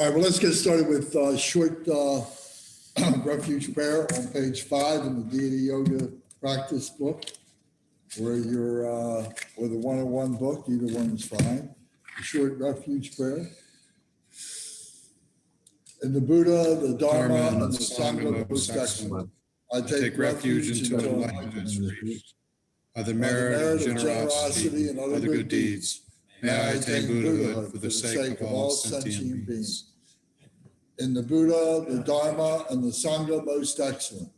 right, well, let's get started with short refuge prayer on page 5 in the Deity Yoga practice book, or the 101 book, either one is fine. The short refuge prayer. In the Buddha, the Dharma, and the Sangha most excellent, I take refuge until enlightenment is reached. By the merit of generosity and other good deeds, may I attain Buddhahood for the sake of all sentient beings. In the Buddha, the Dharma, and the Sangha most excellent,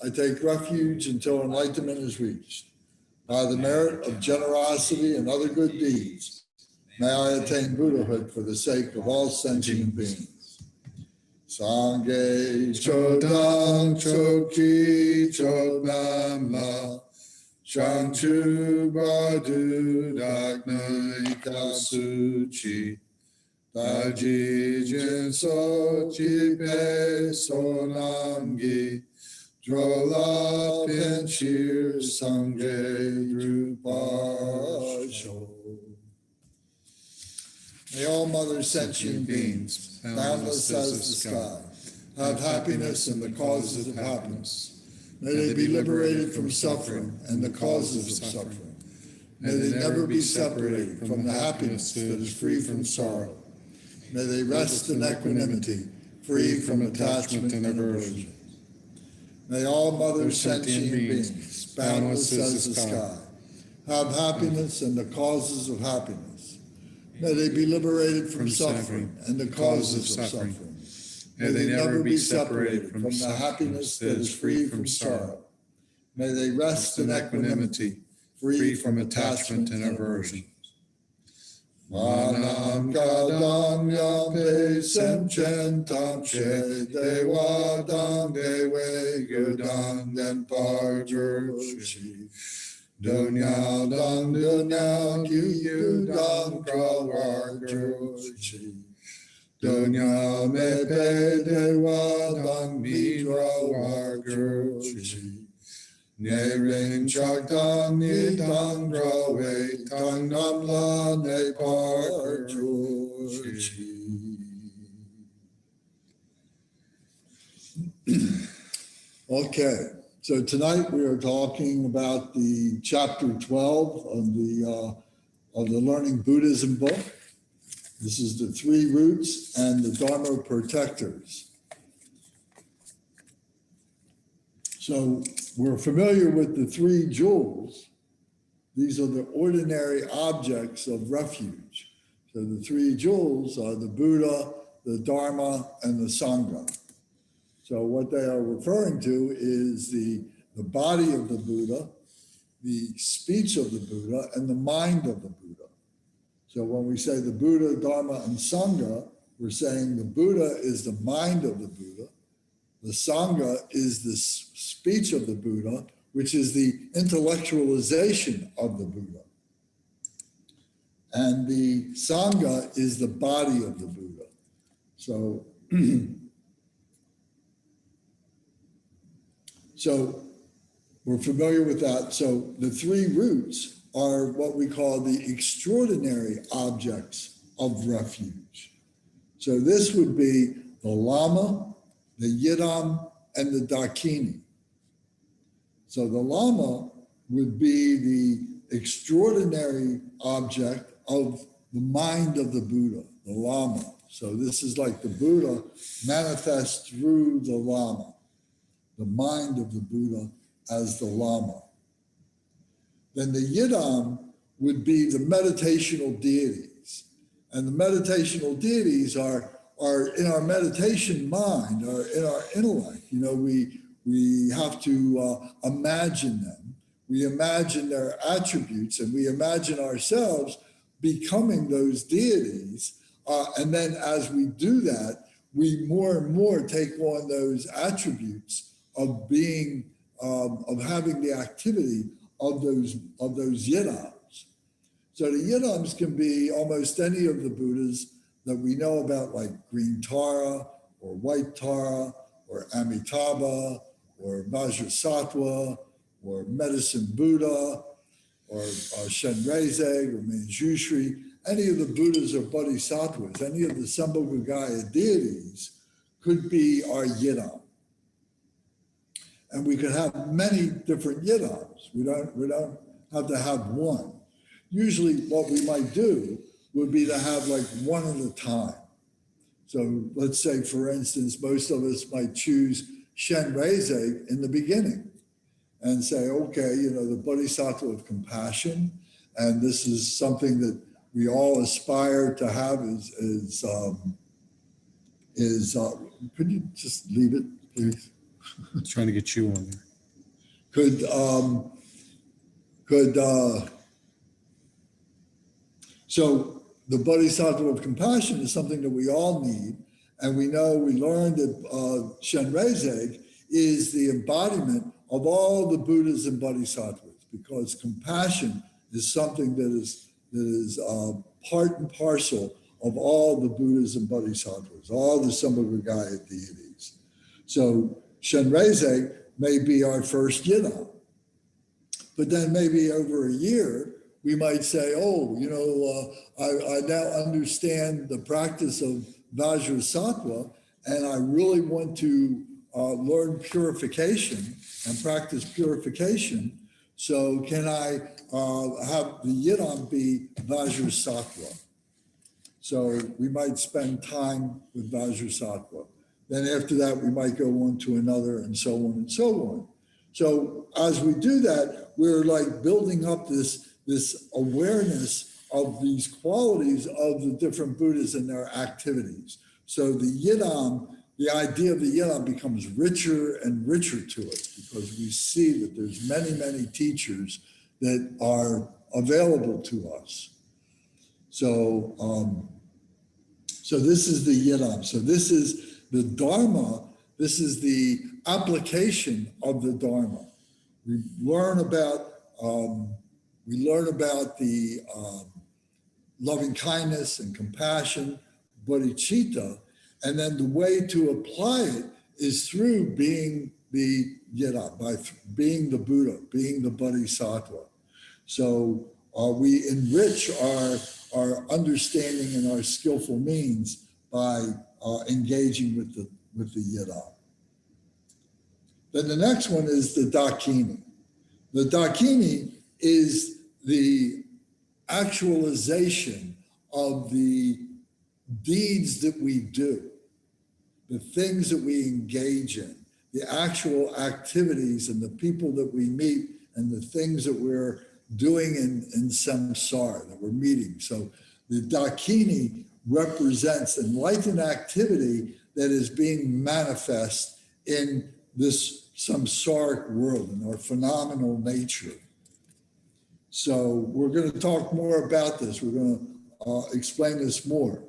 I take refuge until enlightenment is reached. By the merit of generosity and other good deeds, may I attain Buddhahood for the sake of all sentient beings. Sangye chodang choki chodnama Shangchu badu dagnai kasuchi Daji jinso jipe sonamgi Drola pinchir sangye drupasho. May all mother sentient beings, boundless as the sky, have happiness and the causes of happiness. May they be liberated from suffering and the causes of suffering. May they never be separated from the happiness that is free from sorrow. May they rest in equanimity, free from attachment and aversion. May all mother sentient beings, boundless as the sky, have happiness and the causes of happiness. May they be liberated from suffering and the causes of suffering. May they never be separated from the happiness that is free from sorrow. May they rest in equanimity, free from attachment and aversion. Manam kadam yampe semchen tamche dewa dang dewe gudang den parjurshi. Dunya dang dunya yu dang pravarjurshi. Dunya me pe dewa dang midra warjurshi. Ne ring chak dang ni dang drawe tang nam la ne parjurshi. Okay, so tonight we are talking about the chapter 12 of the Learning Buddhism book. This is the 3 roots and the Dharma Protectors. So we're familiar with the 3 jewels. These are the ordinary objects of refuge. So the 3 jewels are the Buddha, the Dharma, and the Sangha. So what they are referring to is the body of the Buddha, the speech of the Buddha, and the mind of the Buddha. So when we say the Buddha, Dharma, and Sangha, we're saying the Buddha is the mind of the Buddha. The Sangha is the speech of the Buddha, which is the intellectualization of the Buddha. And the Sangha is the body of the Buddha. So, so we're familiar with that. So the 3 roots are what we call the extraordinary objects of refuge. So this would be the Llama, the Yidam, and the Dakini. So the Llama would be the extraordinary object of the mind of the Buddha, the Llama. So this is like the Buddha manifests through the Llama, the mind of the Buddha as the Llama. Then the Yidam would be the meditational deities. And the meditational deities are in our meditation mind, or in our intellect. You know, we have to imagine them. We imagine their attributes, and we imagine ourselves becoming those deities. And then as we do that, we more and more take on those attributes of being, of having the activity of those Yidams. So the Yidams can be almost any of the Buddhas that we know about, like green Tara, or white Tara, or Amitabha, or Vajrasattva, or Medicine Buddha, or Shenrezig, or Manjushri, any of the Buddhas or Bodhisattvas, any of the Sambhogagaya deities could be our yidam. And we could have many different yidams. We don't have to have one. Usually what we might do would be to have like one at a time. So let's say, for instance, most of us might choose Shen Reizei in the beginning and say, okay, the Bodhisattva of compassion, and this is something that we all aspire to have could you just leave it, please? I'm trying to get you on there. So the Bodhisattva of compassion is something that we all need. And we learned that Shen Reizei is the embodiment of all the Buddhas and Bodhisattvas, because compassion is something that is part and parcel of all the Buddhas and Bodhisattvas, all the Sambhogagaya deities. So Shen Reizei may be our first yidam. But then maybe over a year, we might say, I now understand the practice of Vajrasattva, and I really want to learn purification and practice purification. So can I have the yidam be Vajrasattva? So we might spend time with Vajrasattva. Then after that, we might go on to another, and so on and so on. So as we do that, we're like building up this awareness of these qualities of the different Buddhas and their activities. So the yidam, the idea of the yidam becomes richer and richer to us, because we see that there's many, many teachers that are available to us. So, so this is the yidam. So this is the Dharma. This is the application of the Dharma. We learn about the loving kindness and compassion, bodhicitta, and then the way to apply it is through being the yidam, by being the Buddha, being the Bodhisattva. So we enrich our understanding and our skillful means by engaging with the yidam. Then the next one is the Dakini. The Dakini is the actualization of the deeds that we do, the things that we engage in, the actual activities and the people that we meet and the things that we're doing in samsara, that we're meeting. So the Dakini represents enlightened activity that is being manifest in this samsaric world, in our phenomenal nature. So we're going to talk more about this. We're going to explain this more.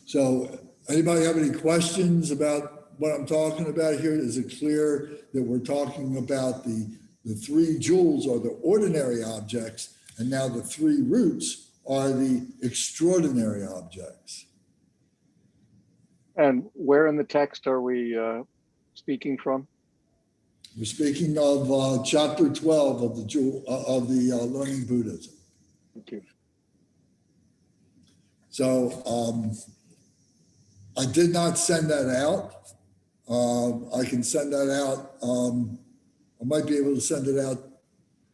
So anybody have any questions about what I'm talking about here? Is it clear that we're talking about the three jewels are the ordinary objects, and now the three roots are the extraordinary objects? And where in the text are we speaking from? We're speaking of chapter 12 of the Learning Buddhism. Thank you. So I did not send that out. I can send that out. I might be able to send it out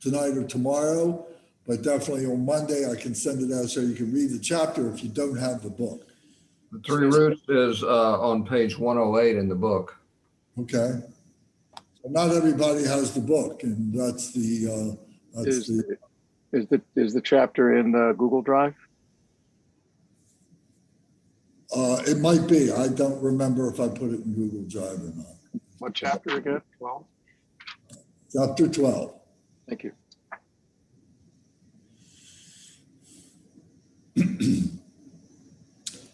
tonight or tomorrow, but definitely on Monday I can send it out so you can read the chapter if you don't have the book. The three roots is on page 108 in the book. Okay. So not everybody has the book, and that's the Is the chapter in Google Drive? It might be. I don't remember if I put it in Google Drive or not. What chapter again? 12? Chapter 12. Thank you.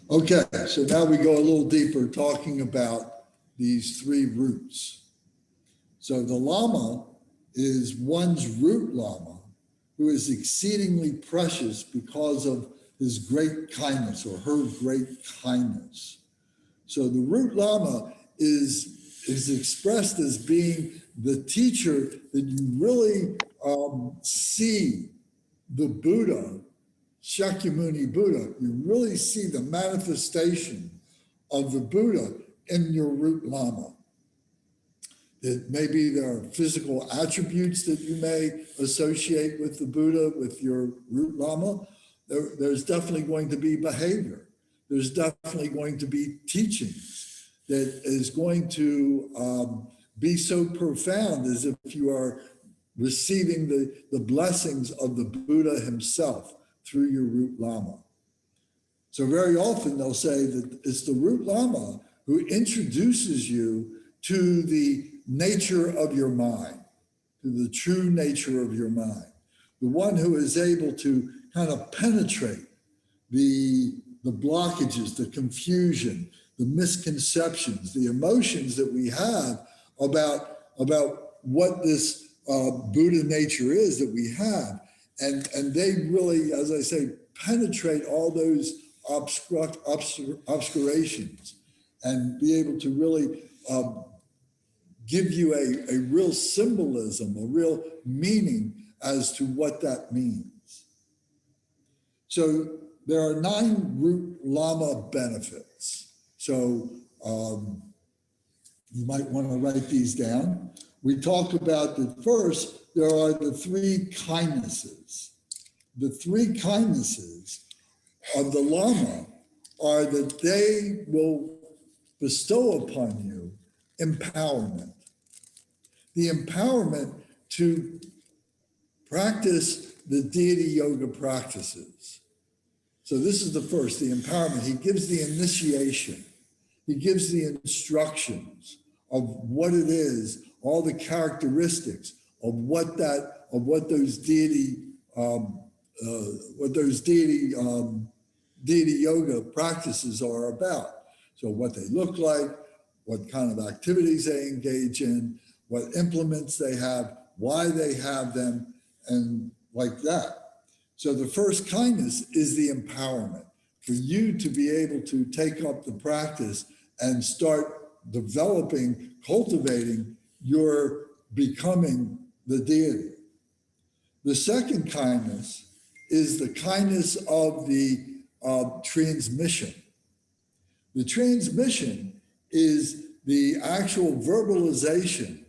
Okay, so now we go a little deeper talking about these three roots. So the Llama is one's root Llama, who is exceedingly precious because of his great kindness or her great kindness. So the root Llama is expressed as being the teacher that you really see the Buddha, Shakyamuni Buddha, you really see the manifestation of the Buddha in your root Llama. That maybe there are physical attributes that you may associate with the Buddha, with your root Llama. There's definitely going to be behavior. There's definitely going to be teachings that is going to be so profound as if you are receiving the blessings of the Buddha himself through your root Llama. So very often they'll say that it's the root Llama who introduces you to the nature of your mind, to the true nature of your mind, the one who is able to kind of penetrate the blockages, the confusion, the misconceptions, the emotions that we have about what this Buddha nature is that we have. And they really, as I say, penetrate all those obscurations and be able to really give you a real symbolism, a real meaning as to what that means. So there are 9 root Llama benefits. So you might want to write these down. We talk about that first, there are the 3 kindnesses. The 3 kindnesses of the Llama are that they will bestow upon you empowerment. The empowerment to practice the deity yoga practices. So this is the first, the empowerment. He gives the initiation. He gives the instructions of what it is, all the characteristics of what those deity yoga practices are about. So what they look like, what kind of activities they engage in, what implements they have, why they have them, and like that. So the first kindness is the empowerment for you to be able to take up the practice and start developing, cultivating your becoming the deity. The second kindness is the kindness of the transmission. The transmission is the actual verbalization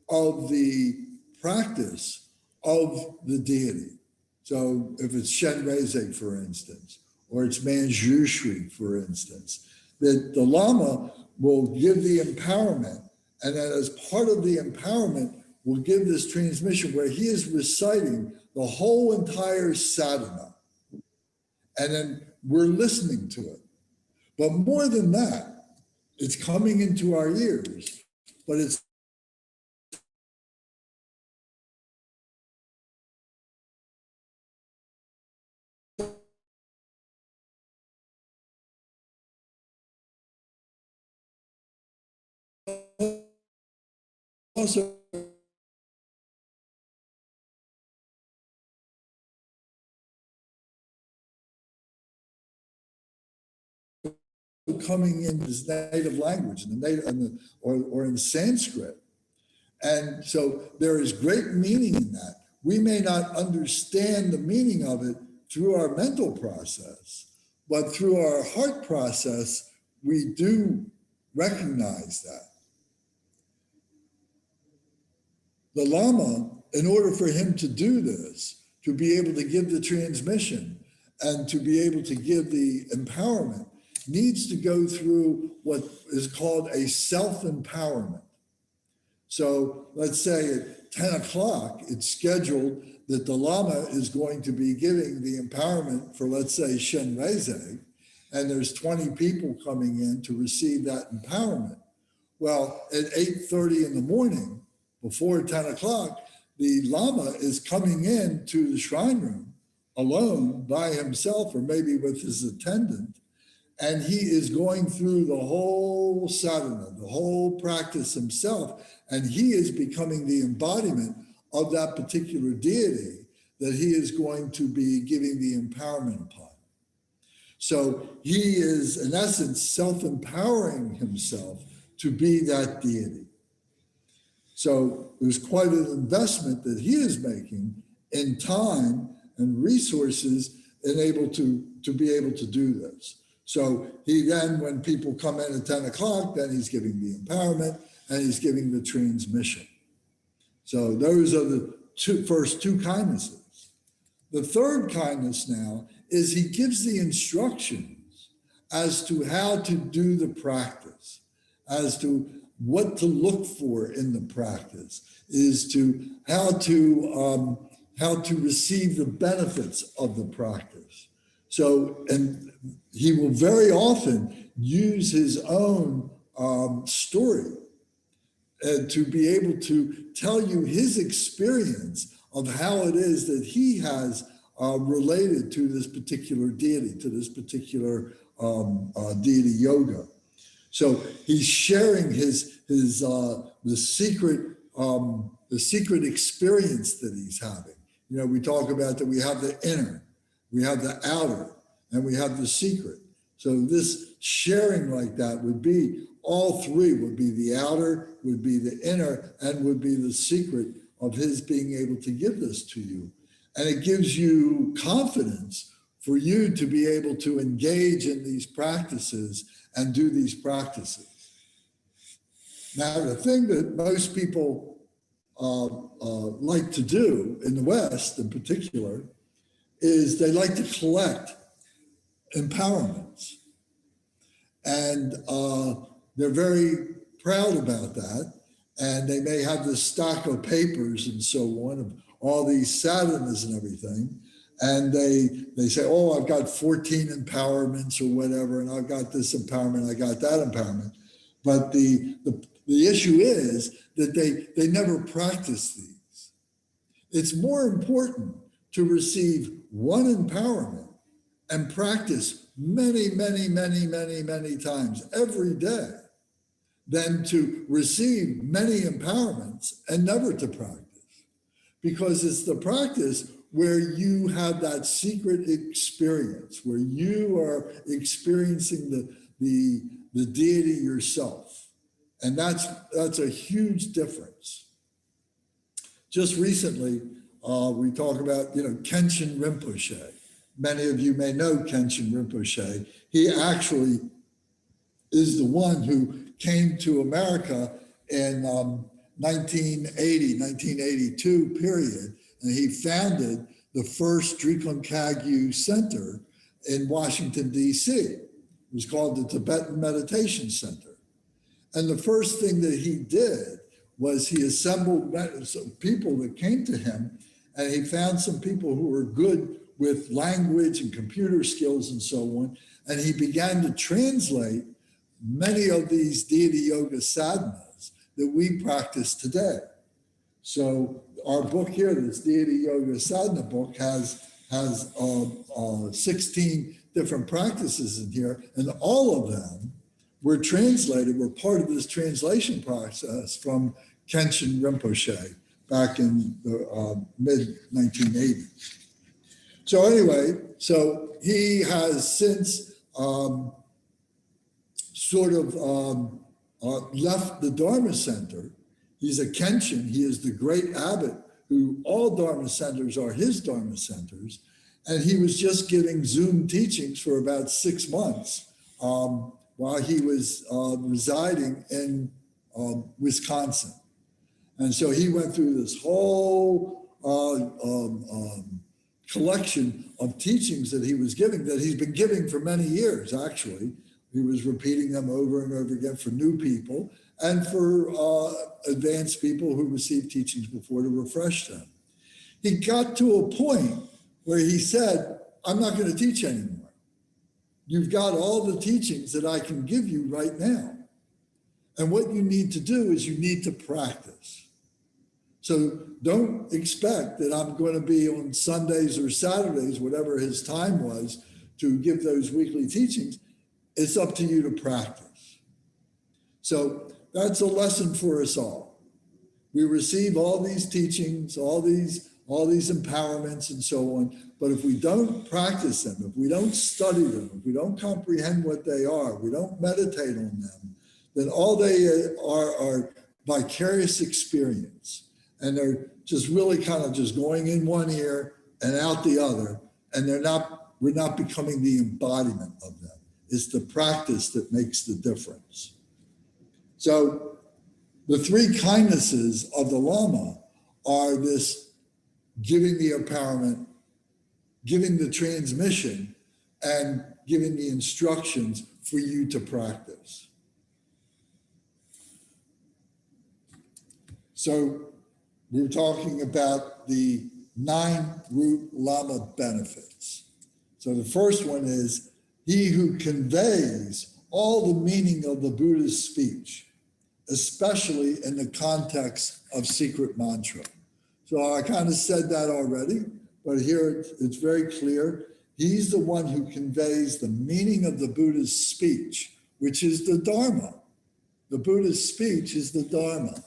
of the practice of the deity. So if it's Shenrezig, for instance, or it's Manjushri, for instance, that the Lama will give the empowerment, and then as part of the empowerment will give this transmission where he is reciting the whole entire sadhana, and then we're listening to it. But more than that, it's coming into our ears, but it's also coming in his native language, or in Sanskrit. And so there is great meaning in that. We may not understand the meaning of it through our mental process, but through our heart process, we do recognize that. The Lama, in order for him to do this, to be able to give the transmission and to be able to give the empowerment, needs to go through what is called a self-empowerment. So let's say at 10 o'clock, it's scheduled that the Lama is going to be giving the empowerment for, let's say, Shenrezig, and there's 20 people coming in to receive that empowerment. Well, at 8:30 in the morning, before 10 o'clock, the Lama is coming in to the shrine room alone by himself, or maybe with his attendant, and he is going through the whole sadhana, the whole practice himself, and he is becoming the embodiment of that particular deity that he is going to be giving the empowerment upon. So he is, in essence, self-empowering himself to be that deity. So there's quite an investment that he is making in time and resources enabled to be able to do this. So he then, when people come in at 10 o'clock, then he's giving the empowerment and he's giving the transmission. So those are the first two kindnesses. The third kindness now is he gives the instructions as to how to do the practice, as to what to look for in the practice, is to how to receive the benefits of the practice. So, and he will very often use his own story to be able to tell you his experience of how it is that he has related to this particular deity, to this particular deity yoga. So he's sharing the secret experience that he's having. You know, we talk about that we have the inner, we have the outer, and we have the secret. So this sharing like that would be, all three would be the outer, would be the inner, and would be the secret of his being able to give this to you. And it gives you confidence for you to be able to engage in these practices and do these practices. Now, the thing that most people like to do in the West in particular is they like to collect empowerments. And they're very proud about that. And they may have this stack of papers and so on of all these sadhanas and everything. And they say, oh, I've got 14 empowerments or whatever, and I've got this empowerment, I got that empowerment. But the issue is that they never practice these. It's more important to receive one empowerment and practice many, many, many, many, many times every day than to receive many empowerments and never to practice. Because it's the practice where you have that secret experience, where you are experiencing the deity yourself. And that's a huge difference. Just recently, we talk about, Kenshin Rinpoche. Many of you may know Kenshin Rinpoche. He actually is the one who came to America in 1980, 1982 period, and he founded the first Drikung Kagyu Center in Washington, D.C. It was called the Tibetan Meditation Center. And the first thing that he did was he assembled some people that came to him, and he found some people who were good with language and computer skills and so on. And he began to translate many of these deity yoga sadhanas that we practice today. So our book here, this Deity Yoga Sadhana book, has 16 different practices in here, and all of them were translated, were part of this translation process from Kenshin Rinpoche back in the mid-1980s. So anyway, so he has since left the Dharma Center. He's a Kenshin. He is the great abbot who all Dharma centers are his Dharma centers. And he was just giving Zoom teachings for about 6 months while he was residing in Wisconsin. And so he went through this whole collection of teachings that he was giving, that he's been giving for many years, actually. He was repeating them over and over again for new people and for advanced people who received teachings before to refresh them. He got to a point where he said, I'm not going to teach anymore. You've got all the teachings that I can give you right now. And what you need to do is you need to practice. So don't expect that I'm going to be on Sundays or Saturdays, whatever his time was, to give those weekly teachings. It's up to you to practice. So that's a lesson for us all. We receive all these teachings, all these empowerments and so on. But if we don't practice them, if we don't study them, if we don't comprehend what they are, we don't meditate on them, then all they are vicarious experience. And they're just really kind of just going in one ear, and out the other, and we're not becoming the embodiment of them. It's the practice that makes the difference. So the three kindnesses of the Llama are this giving the empowerment, giving the transmission, and giving the instructions for you to practice. So we're talking about the 9 root Llama benefits. So the first one is he who conveys all the meaning of the Buddha's speech, especially in the context of secret mantra. So I kind of said that already, but here it's very clear. He's the one who conveys the meaning of the Buddha's speech, which is the Dharma. The Buddha's speech is the Dharma,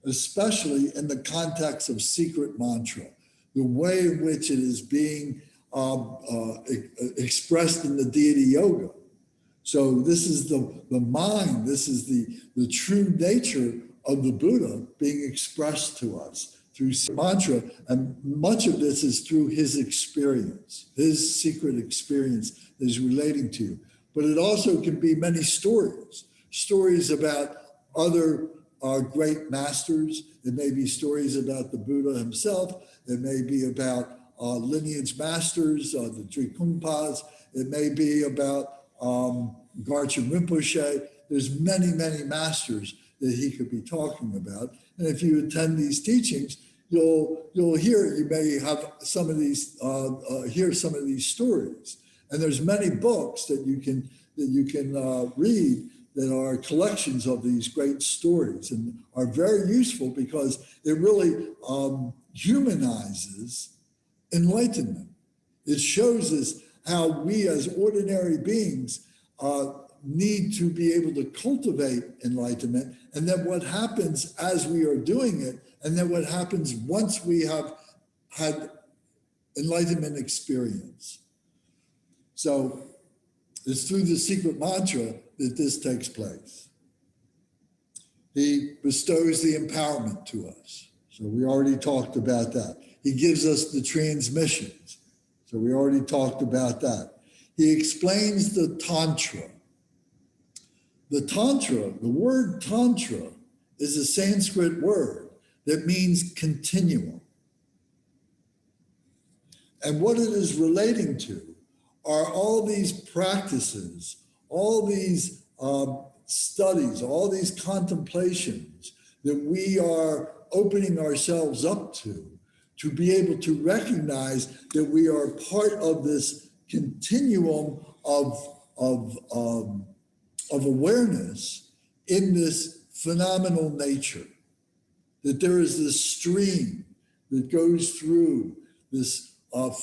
especially in the context of secret mantra, the way in which it is being expressed in the deity yoga. So this is the mind, this is the true nature of the Buddha being expressed to us through mantra, and much of this is through his experience, his secret experience that is relating to you. But it also can be many stories about other great masters. It may be stories about the Buddha himself. It may be about lineage masters, the Trikungpas. It may be about Garchen Rinpoche. There's many, many masters that he could be talking about. And if you attend these teachings, you'll hear, you may have some of these, hear some of these stories. And there's many books that you can read that are collections of these great stories and are very useful because it really humanizes enlightenment. It shows us how we as ordinary beings need to be able to cultivate enlightenment, and then what happens as we are doing it, and then what happens once we have had enlightenment experience. So it's through the secret mantra that this takes place. He bestows the empowerment to us. So we already talked about that. He gives us the transmissions. So we already talked about that. He explains the Tantra. The Tantra, the word Tantra is a Sanskrit word that means continuum. And what it is relating to are all these practices, all these studies, all these contemplations that we are opening ourselves up to be able to recognize that we are part of this continuum of awareness in this phenomenal nature, that there is this stream that goes through this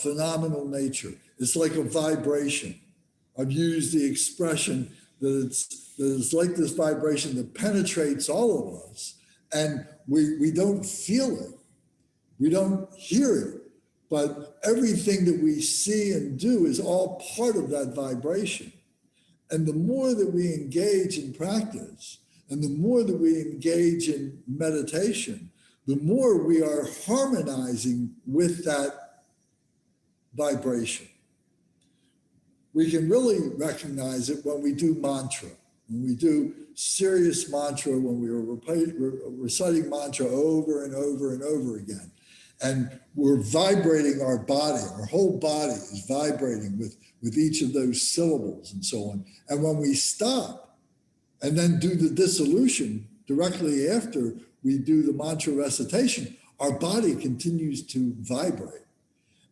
phenomenal nature. It's like a vibration. I've used the expression that it's like this vibration that penetrates all of us, and we don't feel it, we don't hear it, but everything that we see and do is all part of that vibration. And the more that we engage in practice, and the more that we engage in meditation, the more we are harmonizing with that vibration. We can really recognize it when we do mantra, when we do serious mantra, when we are reciting mantra over and over and over again. And we're vibrating our body, our whole body is vibrating with each of those syllables and so on. And when we stop and then do the dissolution directly after we do the mantra recitation, our body continues to vibrate.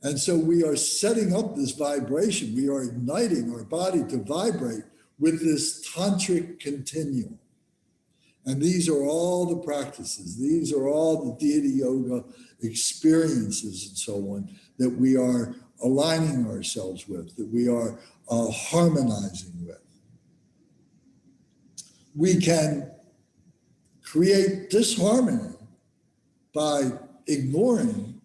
And so we are setting up this vibration. We are igniting our body to vibrate with this tantric continuum. And these are all the practices. These are all the deity yoga experiences and so on that we are aligning ourselves with, that we are harmonizing with. We can create disharmony by ignoring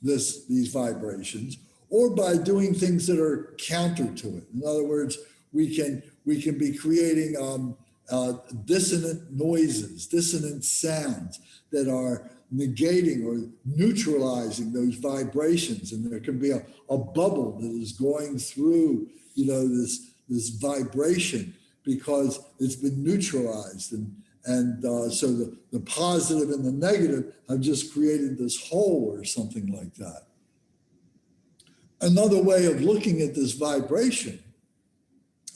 these vibrations, or by doing things that are counter to it. In other words, we can be creating dissonant noises, dissonant sounds that are negating or neutralizing those vibrations. And there can be a bubble that is going through, this vibration because it's been neutralized. And so the positive and the negative have just created this hole or something like that. Another way of looking at this vibration,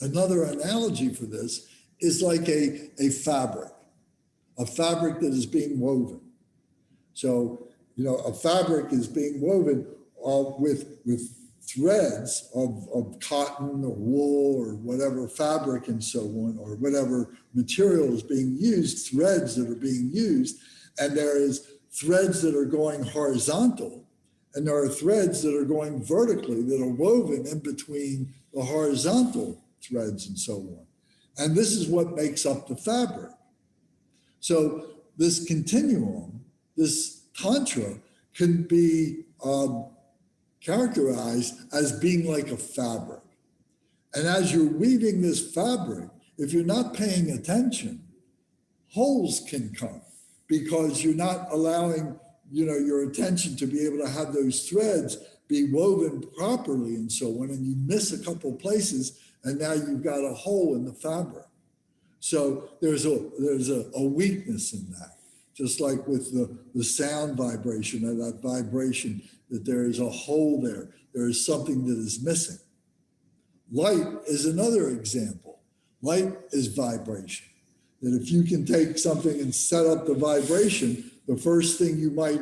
another analogy for this is like a fabric that is being woven. So, a fabric is being woven with threads of cotton or wool or whatever fabric and so on, or whatever material is being used, threads that are being used. And there is threads that are going horizontal, and there are threads that are going vertically that are woven in between the horizontal threads and so on. And this is what makes up the fabric. So this continuum, this Tantra, can be characterized as being like a fabric. And as you're weaving this fabric, if you're not paying attention, holes can come because you're not allowing, your attention to be able to have those threads be woven properly and so on, and you miss a couple places, and now you've got a hole in the fabric. So there's a weakness in that. Just like with the sound vibration, or that vibration, that there is a hole there. There is something that is missing. Light is another example. Light is vibration. That if you can take something and set up the vibration, the first thing you might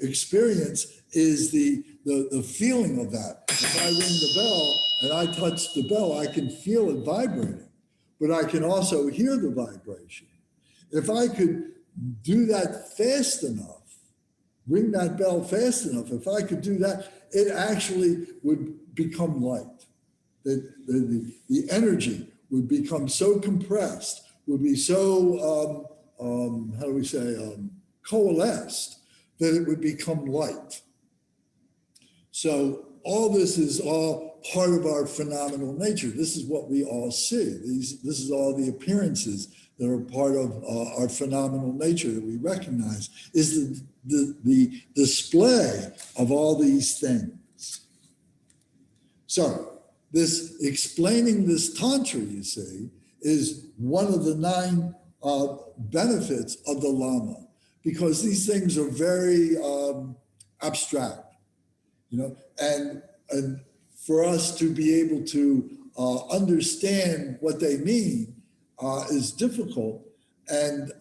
experience is the feeling of that. If I ring the bell and I touch the bell, I can feel it vibrating, but I can also hear the vibration. If I could do that fast enough, ring that bell fast enough, if I could do that, it actually would become light. The energy would become so compressed, would be so, coalesced, that it would become light. So all this is all part of our phenomenal nature. This is what we all see. This is all the appearances that are part of our phenomenal nature that we recognize, is the display of all these things. So this explaining this Tantra, you see, is one of the 9 benefits of the Llama, because these things are very abstract, and for us to be able to understand what they mean is difficult, and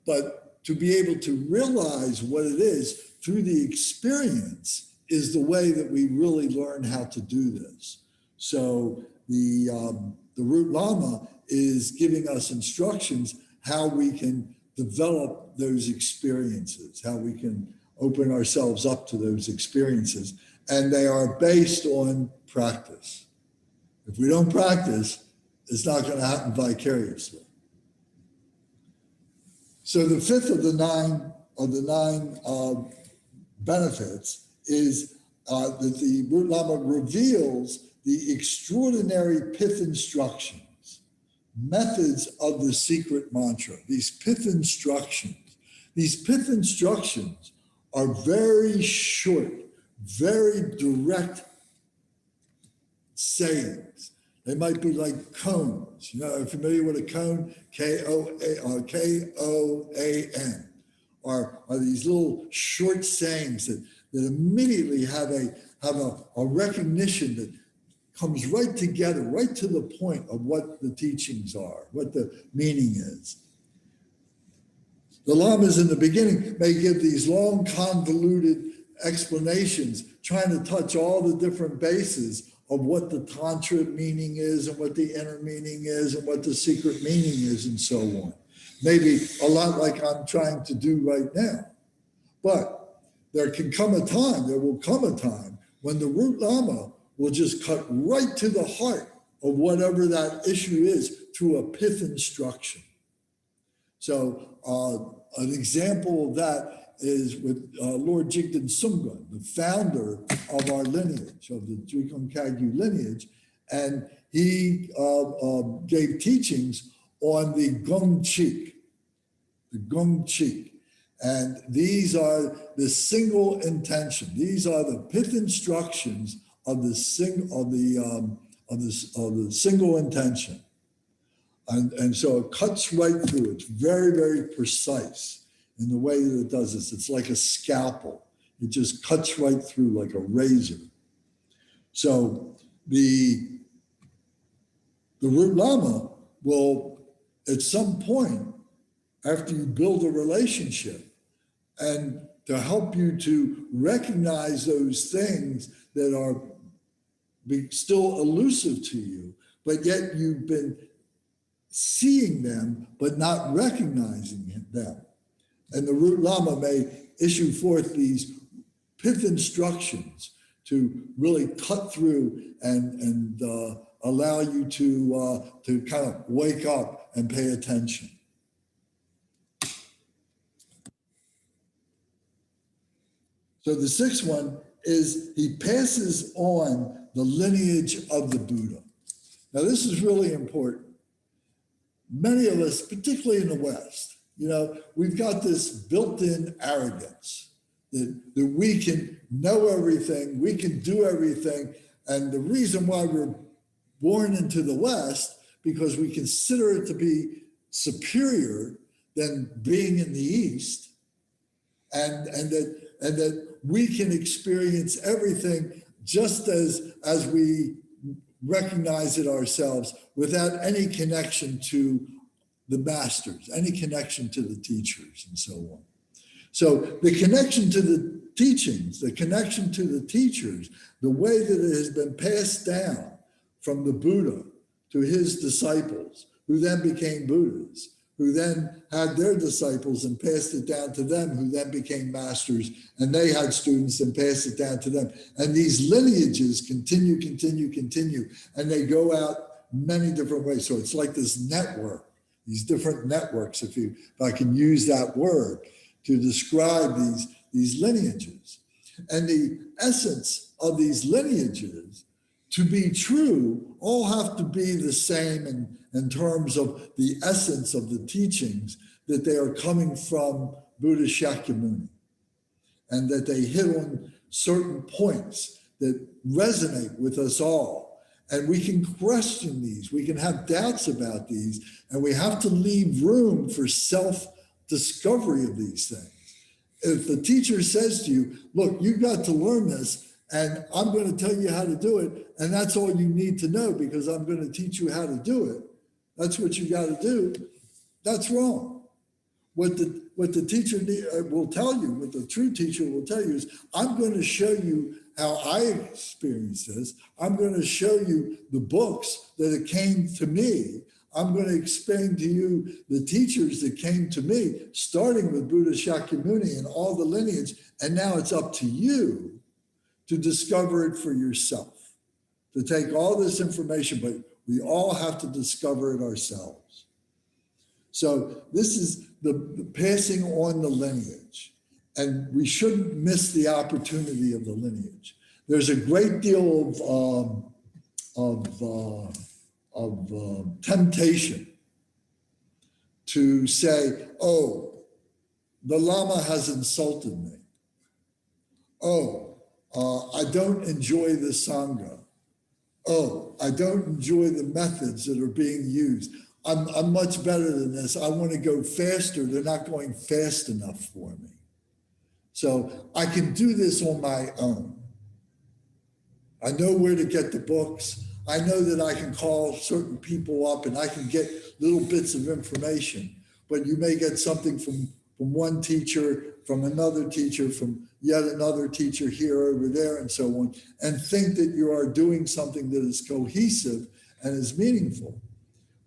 but to be able to realize what it is through the experience is the way that we really learn how to do this. So the Root Llama is giving us instructions how we can develop those experiences, how we can open ourselves up to those experiences. And they are based on practice. If we don't practice, it's not going to happen vicariously. So the 5th of the nine benefits is that the Root Llama reveals the extraordinary pith instructions, methods of the secret mantra. These pith instructions are very short, very direct sayings. They might be like cones. Are you familiar with a cone? K-O-A-N. Are these little short sayings that immediately have a recognition that comes right together, right to the point of what the teachings are, what the meaning is. The Lamas in the beginning may give these long, convoluted explanations, trying to touch all the different bases of what the Tantra meaning is and what the inner meaning is and what the secret meaning is and so on. Maybe a lot like I'm trying to do right now. But there will come a time when the Root Llama will just cut right to the heart of whatever that issue is through a pith instruction. So an example of that is with Lord Jigten Sumgun, the founder of our lineage, of the Drikung Kagyu lineage, and he gave teachings on the Gong Cheek, the Gong Cheek. And these are the single intention. These are the pith instructions of the single intention. And so it cuts right through. It's very, very precise in the way that it does this. It's like a scalpel. It just cuts right through like a razor. So the root Llama will, at some point, after you build a relationship, and to help you to recognize those things that are still elusive to you, but yet you've been seeing them, but not recognizing them. And the root Llama may issue forth these pith instructions to really cut through and allow you to kind of wake up and pay attention. So the sixth one is he passes on the lineage of the Buddha. Now this is really important. Many of us, particularly in the West, we've got this built-in arrogance that we can know everything, we can do everything. And the reason why we're born into the West, because we consider it to be superior than being in the East, and that we can experience everything just as we recognize it ourselves without any connection to the masters, any connection to the teachers, and so on. So the connection to the teachings, the connection to the teachers, the way that it has been passed down from the Buddha to his disciples, who then became Buddhas, who then had their disciples and passed it down to them, who then became masters, and they had students and passed it down to them. And these lineages continue, and they go out many different ways. So it's like this network, these different networks, if I can use that word, to describe these lineages. And the essence of these lineages, to be true, all have to be the same in terms of the essence of the teachings, that they are coming from Buddha Shakyamuni, and that they hit on certain points that resonate with us all. And we can question these, we can have doubts about these, and we have to leave room for self-discovery of these things. If the teacher says to you, look, you've got to learn this, and I'm going to tell you how to do it, and that's all you need to know because I'm going to teach you how to do it. That's what you got to do. That's wrong. What the teacher will tell you, what the true teacher will tell you is, I'm going to show you how I experienced this. I'm going to show you the books that it came to me. I'm going to explain to you the teachers that came to me, starting with Buddha Shakyamuni and all the lineage. And now it's up to you to discover it for yourself, to take all this information, but we all have to discover it ourselves. So this is the passing on the lineage, and we shouldn't miss the opportunity of the lineage. There's a great deal of temptation to say, oh, the Llama has insulted me. Oh, I don't enjoy the Sangha. Oh, I don't enjoy the methods that are being used. I'm much better than this. I want to go faster. They're not going fast enough for me. So I can do this on my own. I know where to get the books. I know that I can call certain people up and I can get little bits of information, but you may get something from one teacher, from another teacher, from yet another teacher here, over there, and so on, and think that you are doing something that is cohesive and is meaningful.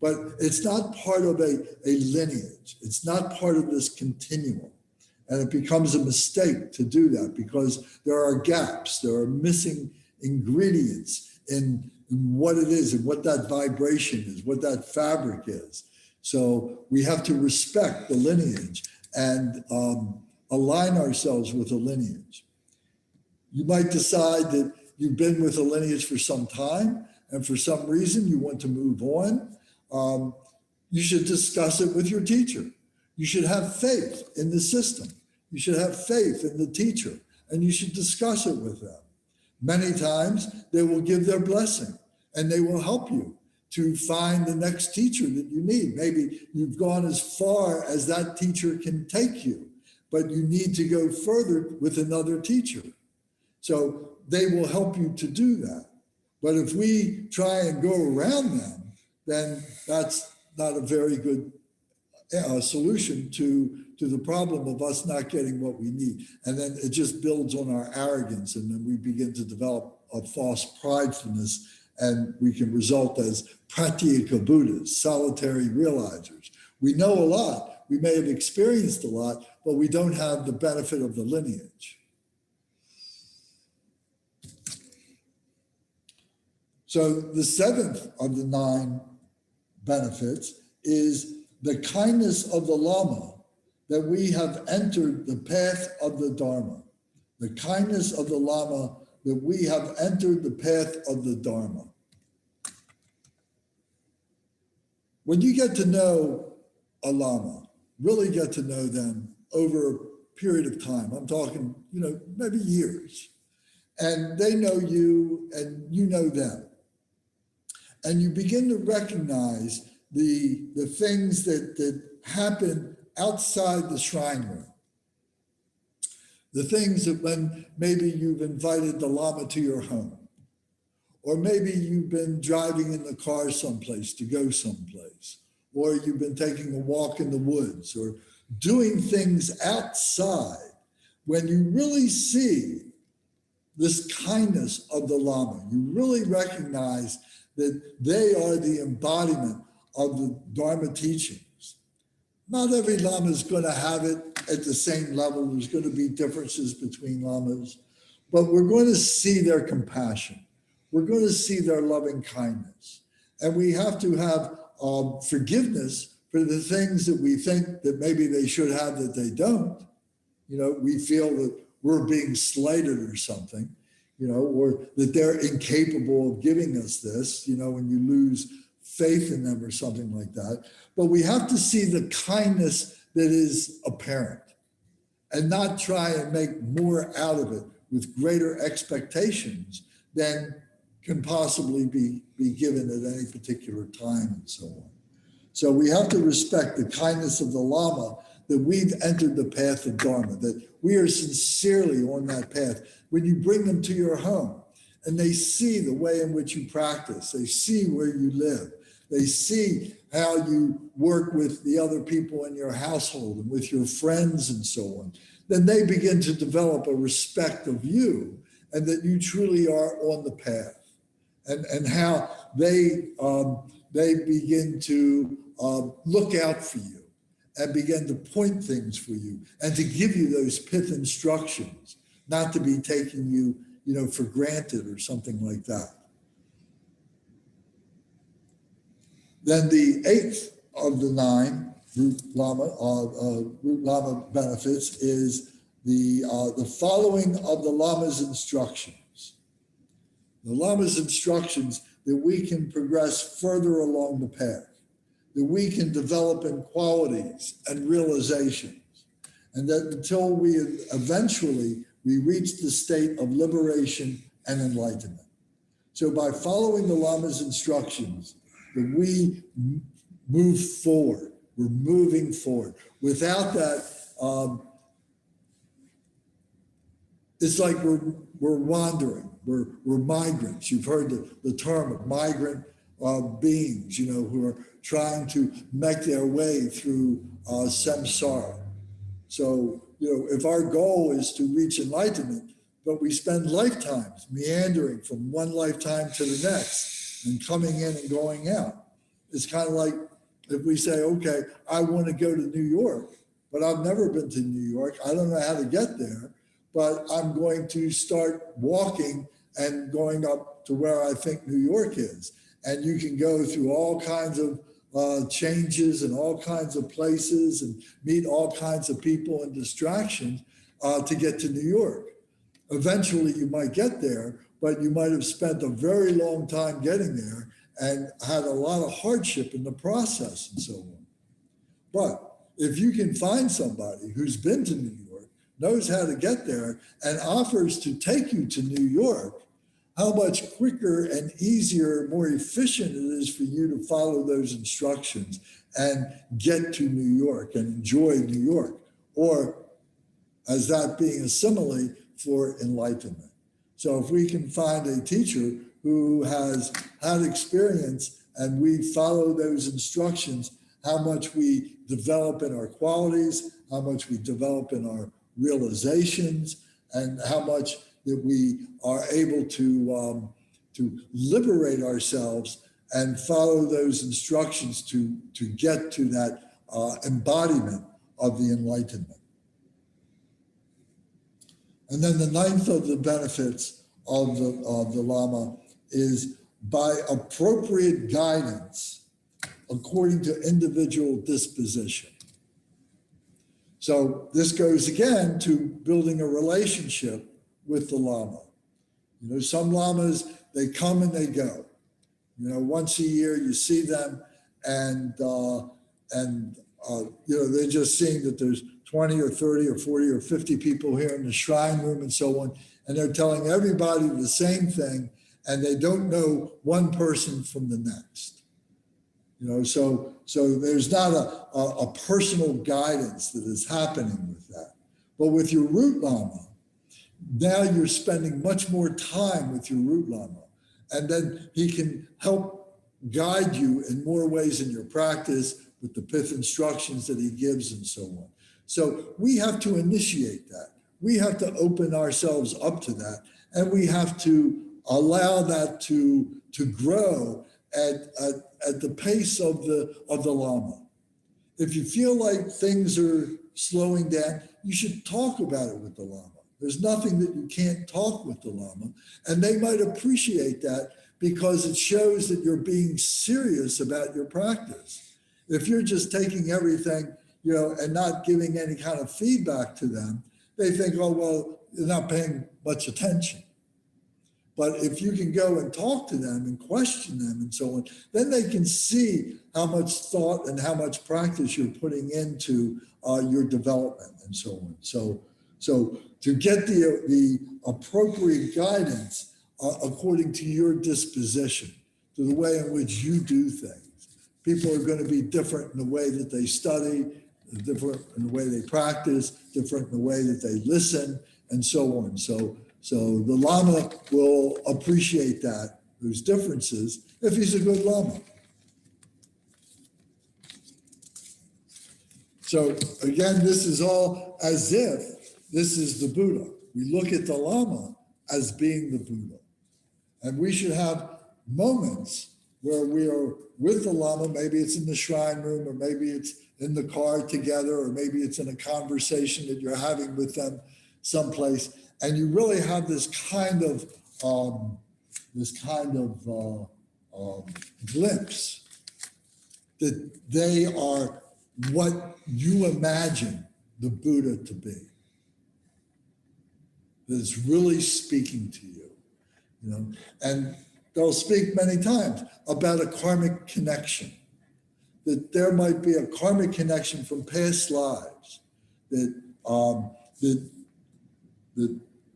But it's not part of a lineage. It's not part of this continuum. And it becomes a mistake to do that because there are gaps, there are missing ingredients in what it is and what that vibration is, what that fabric is. So we have to respect the lineage and align ourselves with a lineage. You might decide that you've been with a lineage for some time, and for some reason you want to move on. you should discuss it with your teacher. You should have faith in the system. You should have faith in the teacher, and you should discuss it with them. Many times they will give their blessing and they will help you to find the next teacher that you need. Maybe you've gone as far as that teacher can take you, but you need to go further with another teacher. So they will help you to do that. But if we try and go around them, then that's not a very good solution to the problem of us not getting what we need. And then it just builds on our arrogance, and then we begin to develop a false pridefulness, and we can result as pratyeka Buddhas, solitary realizers. We know a lot, we may have experienced a lot, but we don't have the benefit of the lineage. So the seventh of the 9 benefits is the kindness of the Llama, that we have entered the path of the Dharma. The kindness of the Llama, that we have entered the path of the Dharma. When you get to know a Llama, really get to know them over a period of time, I'm talking, maybe years, and they know you and you know them. And you begin to recognize the things that happen outside the shrine room. The things that when maybe you've invited the Llama to your home, or maybe you've been driving in the car someplace to go someplace, or you've been taking a walk in the woods, or doing things outside, when you really see this kindness of the Llama, you really recognize that they are the embodiment of the Dharma teachings. Not every Lama is going to have it at the same level. There's going to be differences between Lamas, but we're going to see their compassion. We're going to see their loving kindness. And we have to have forgiveness for the things that we think that maybe they should have that they don't. We feel that we're being slighted or something, or that they're incapable of giving us this, when you lose faith in them or something like that. But we have to see the kindness that is apparent and not try and make more out of it with greater expectations than can possibly be given at any particular time and so on. So we have to respect the kindness of the Llama, that we've entered the path of Dharma, that we are sincerely on that path. When you bring them to your home and they see the way in which you practice, they see where you live, they see how you work with the other people in your household and with your friends and so on, then they begin to develop a respect of you and that you truly are on the path, and how they begin to look out for you and begin to point things for you and to give you those pith instructions, not to be taking you, for granted or something like that. Then the 8th of the 9 root Llama benefits is the following of the Lama's instructions. The Lama's instructions that we can progress further along the path, that we can develop in qualities and realizations, and that until we eventually reach the state of liberation and enlightenment. So by following the Lama's instructions, that we move forward, we're moving forward. Without that, it's like we're wandering, we're migrants. You've heard the term of migrant beings, who are trying to make their way through samsara. So, if our goal is to reach enlightenment, but we spend lifetimes meandering from one lifetime to the next and coming in and going out, it's kind of like if we say, okay, I want to go to New York, but I've never been to New York. I don't know how to get there, but I'm going to start walking and going up to where I think New York is. And you can go through all kinds of changes and all kinds of places and meet all kinds of people and distractions to get to New York. Eventually you might get there, but you might have spent a very long time getting there and had a lot of hardship in the process and so on. But if you can find somebody who's been to New York, knows how to get there, and offers to take you to New York, how much quicker and easier, more efficient it is for you to follow those instructions and get to New York and enjoy New York, or as that being a simile for enlightenment. So if we can find a teacher who has had experience and we follow those instructions, how much we develop in our qualities, how much we develop in our realizations, and how much that we are able to liberate ourselves and follow those instructions to get to that embodiment of the enlightenment. And then the ninth of the benefits of the Llama is by appropriate guidance according to individual disposition. So this goes again to building a relationship with the Llama. You know, some Llamas, they come and they go. You know, once a year you see them and you know, they're just seeing that there's 20 or 30 or 40 or 50 people here in the shrine room and so on. And they're telling everybody the same thing, and they don't know one person from the next. You know, so there's not a personal guidance that is happening with that. But with your root Llama, now you're spending much more time with your root Llama, and then he can help guide you in more ways in your practice with the pith instructions that he gives and so on. So we have to initiate that. We have to open ourselves up to that, and we have to allow that to grow at the pace of the Llama. If you feel like things are slowing down, you should talk about it with the Llama. There's nothing that you can't talk with the Llama, and they might appreciate that because it shows that you're being serious about your practice. If you're just taking everything, you know, and not giving any kind of feedback to them, they think, oh, well, you're not paying much attention. But if you can go and talk to them and question them and so on, then they can see how much thought and how much practice you're putting into your development and so on. So to get the appropriate guidance according to your disposition, to the way in which you do things. People are going to be different in the way that they study, different in the way they practice, different in the way that they listen, and so on. So the Llama will appreciate that, those differences, if he's a good Llama. So again, this is all as if this is the Buddha. We look at the Llama as being the Buddha. And we should have moments where we are with the Llama, maybe it's in the shrine room, or maybe it's in the car together, or maybe it's in a conversation that you're having with them someplace, and you really have this kind of glimpse that they are what you imagine the Buddha to be. That it's really speaking to you, you know, and they'll speak many times about a karmic connection, that there might be a karmic connection from past lives, that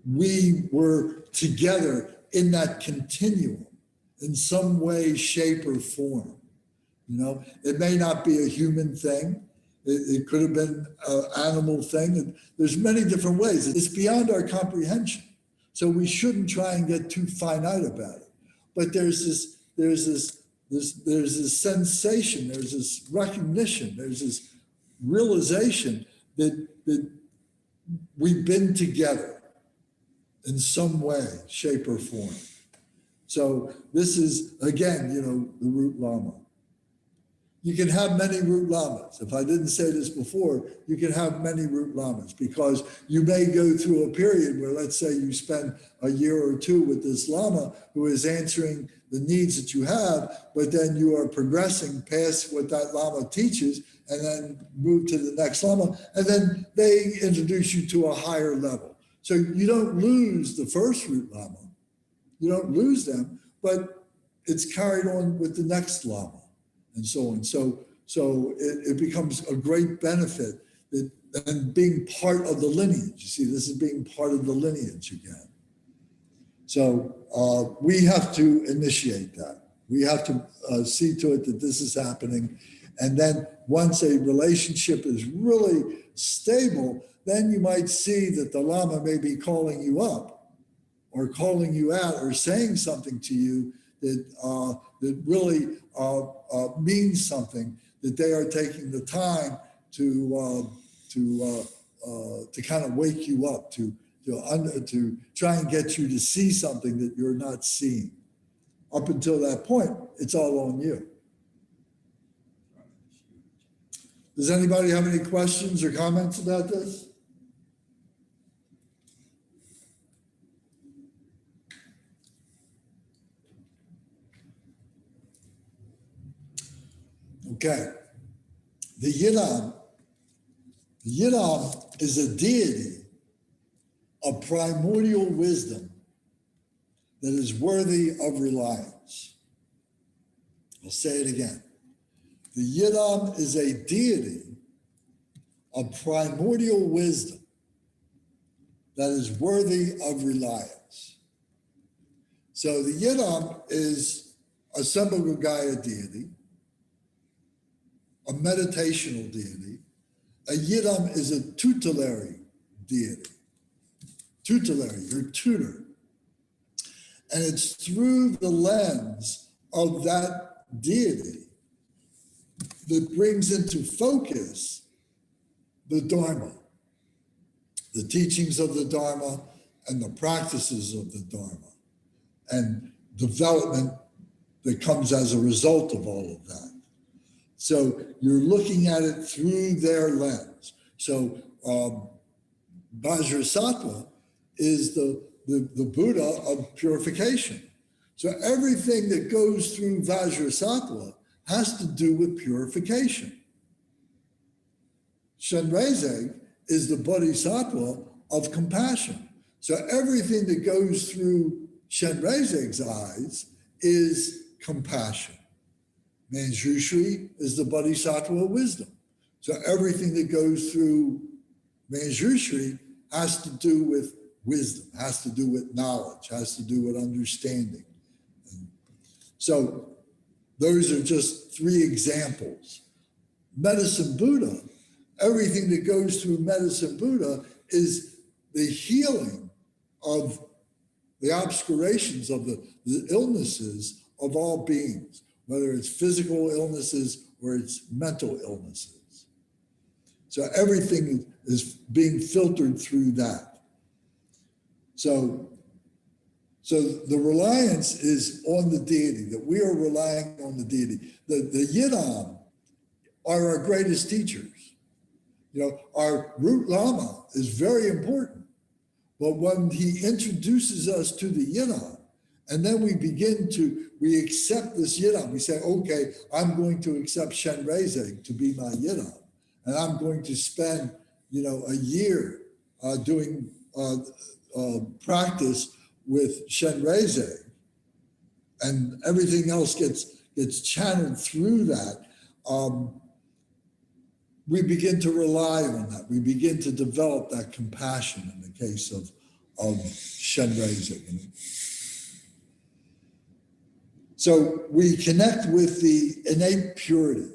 we were together in that continuum in some way, shape, or form. You know, it may not be a human thing. It could have been an animal thing. There's many different ways. It's beyond our comprehension. So we shouldn't try and get too finite about it. But there's this sensation, there's this recognition, there's this realization that we've been together in some way, shape, or form. So this is, again, you know, the root Llama. You can have many root Llamas. If I didn't say this before, you can have many root Llamas, because you may go through a period where, let's say you spend a year or two with this Llama who is answering the needs that you have, but then you are progressing past what that Llama teaches and then move to the next Llama, and then they introduce you to a higher level. So you don't lose the first root Llama. You don't lose them, but it's carried on with the next Llama and so on. So it becomes a great benefit that, and being part of the lineage. You see, this is being part of the lineage again. So we have to initiate that. We have to see to it that this is happening. And then once a relationship is really stable, then you might see that the Llama may be calling you up or calling you out or saying something to you that, that really means something, that they are taking the time to kind of wake you up, to try and get you to see something that you're not seeing. Up until that point, it's all on you. Does anybody have any questions or comments about this? Okay. The Yidam is a deity of primordial wisdom that is worthy of reliance. I'll say it again. The Yidam is a deity of primordial wisdom that is worthy of reliance. So the Yidam is a Sambhogaya deity, a meditational deity. A Yidam is a tutelary deity. Tutelary, your tutor. And it's through the lens of that deity that brings into focus the Dharma, the teachings of the Dharma and the practices of the Dharma, and development that comes as a result of all of that. So you're looking at it through their lens. So Vajrasattva is the Buddha of purification. So everything that goes through Vajrasattva has to do with purification. Shenrezig is the Bodhisattva of compassion. So everything that goes through Shenrezig's eyes is compassion. Manjushri is the Bodhisattva of wisdom. So everything that goes through Manjushri has to do with wisdom, has to do with knowledge, has to do with understanding. And so those are just three examples. Medicine Buddha, everything that goes through Medicine Buddha is the healing of the obscurations of the illnesses of all beings, whether it's physical illnesses or it's mental illnesses. So everything is being filtered through that. So the reliance is on the deity, that we are relying on the deity. The Yidam are our greatest teachers. You know, our root Llama is very important. But when he introduces us to the Yidam, and then we accept this Yidam, we say, okay, I'm going to accept Shenrezig to be my Yidam. And I'm going to spend, a year doing practice with Shenrezig, and everything else gets channeled through that. We begin to rely on that. We begin to develop that compassion in the case of Shenrezig. So we connect with the innate purity.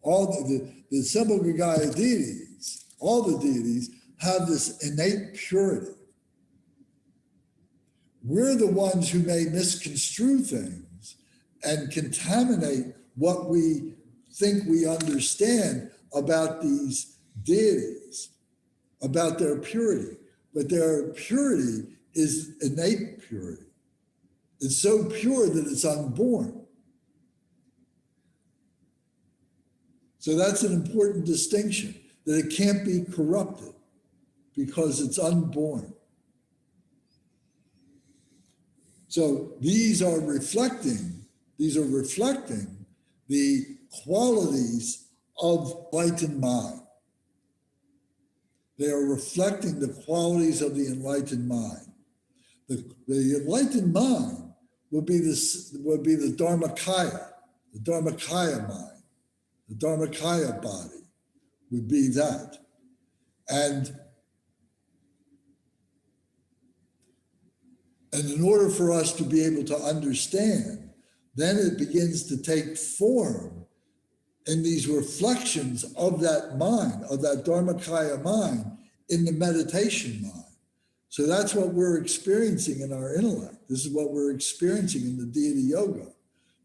All the Sambhogaya deities, all the deities have this innate purity. We're the ones who may misconstrue things and contaminate what we think we understand about these deities, about their purity. But their purity is innate purity. It's so pure that it's unborn. So that's an important distinction, that it can't be corrupted because it's unborn. So these are reflecting the qualities of enlightened mind. They are reflecting the qualities of the enlightened mind. The enlightened mind would be the Dharmakaya, the Dharmakaya mind, the Dharmakaya body would be that. And in order for us to be able to understand, then it begins to take form in these reflections of that mind, of that Dharmakaya mind in the meditation mind. So that's what we're experiencing in our intellect. This is what we're experiencing in the deity yoga,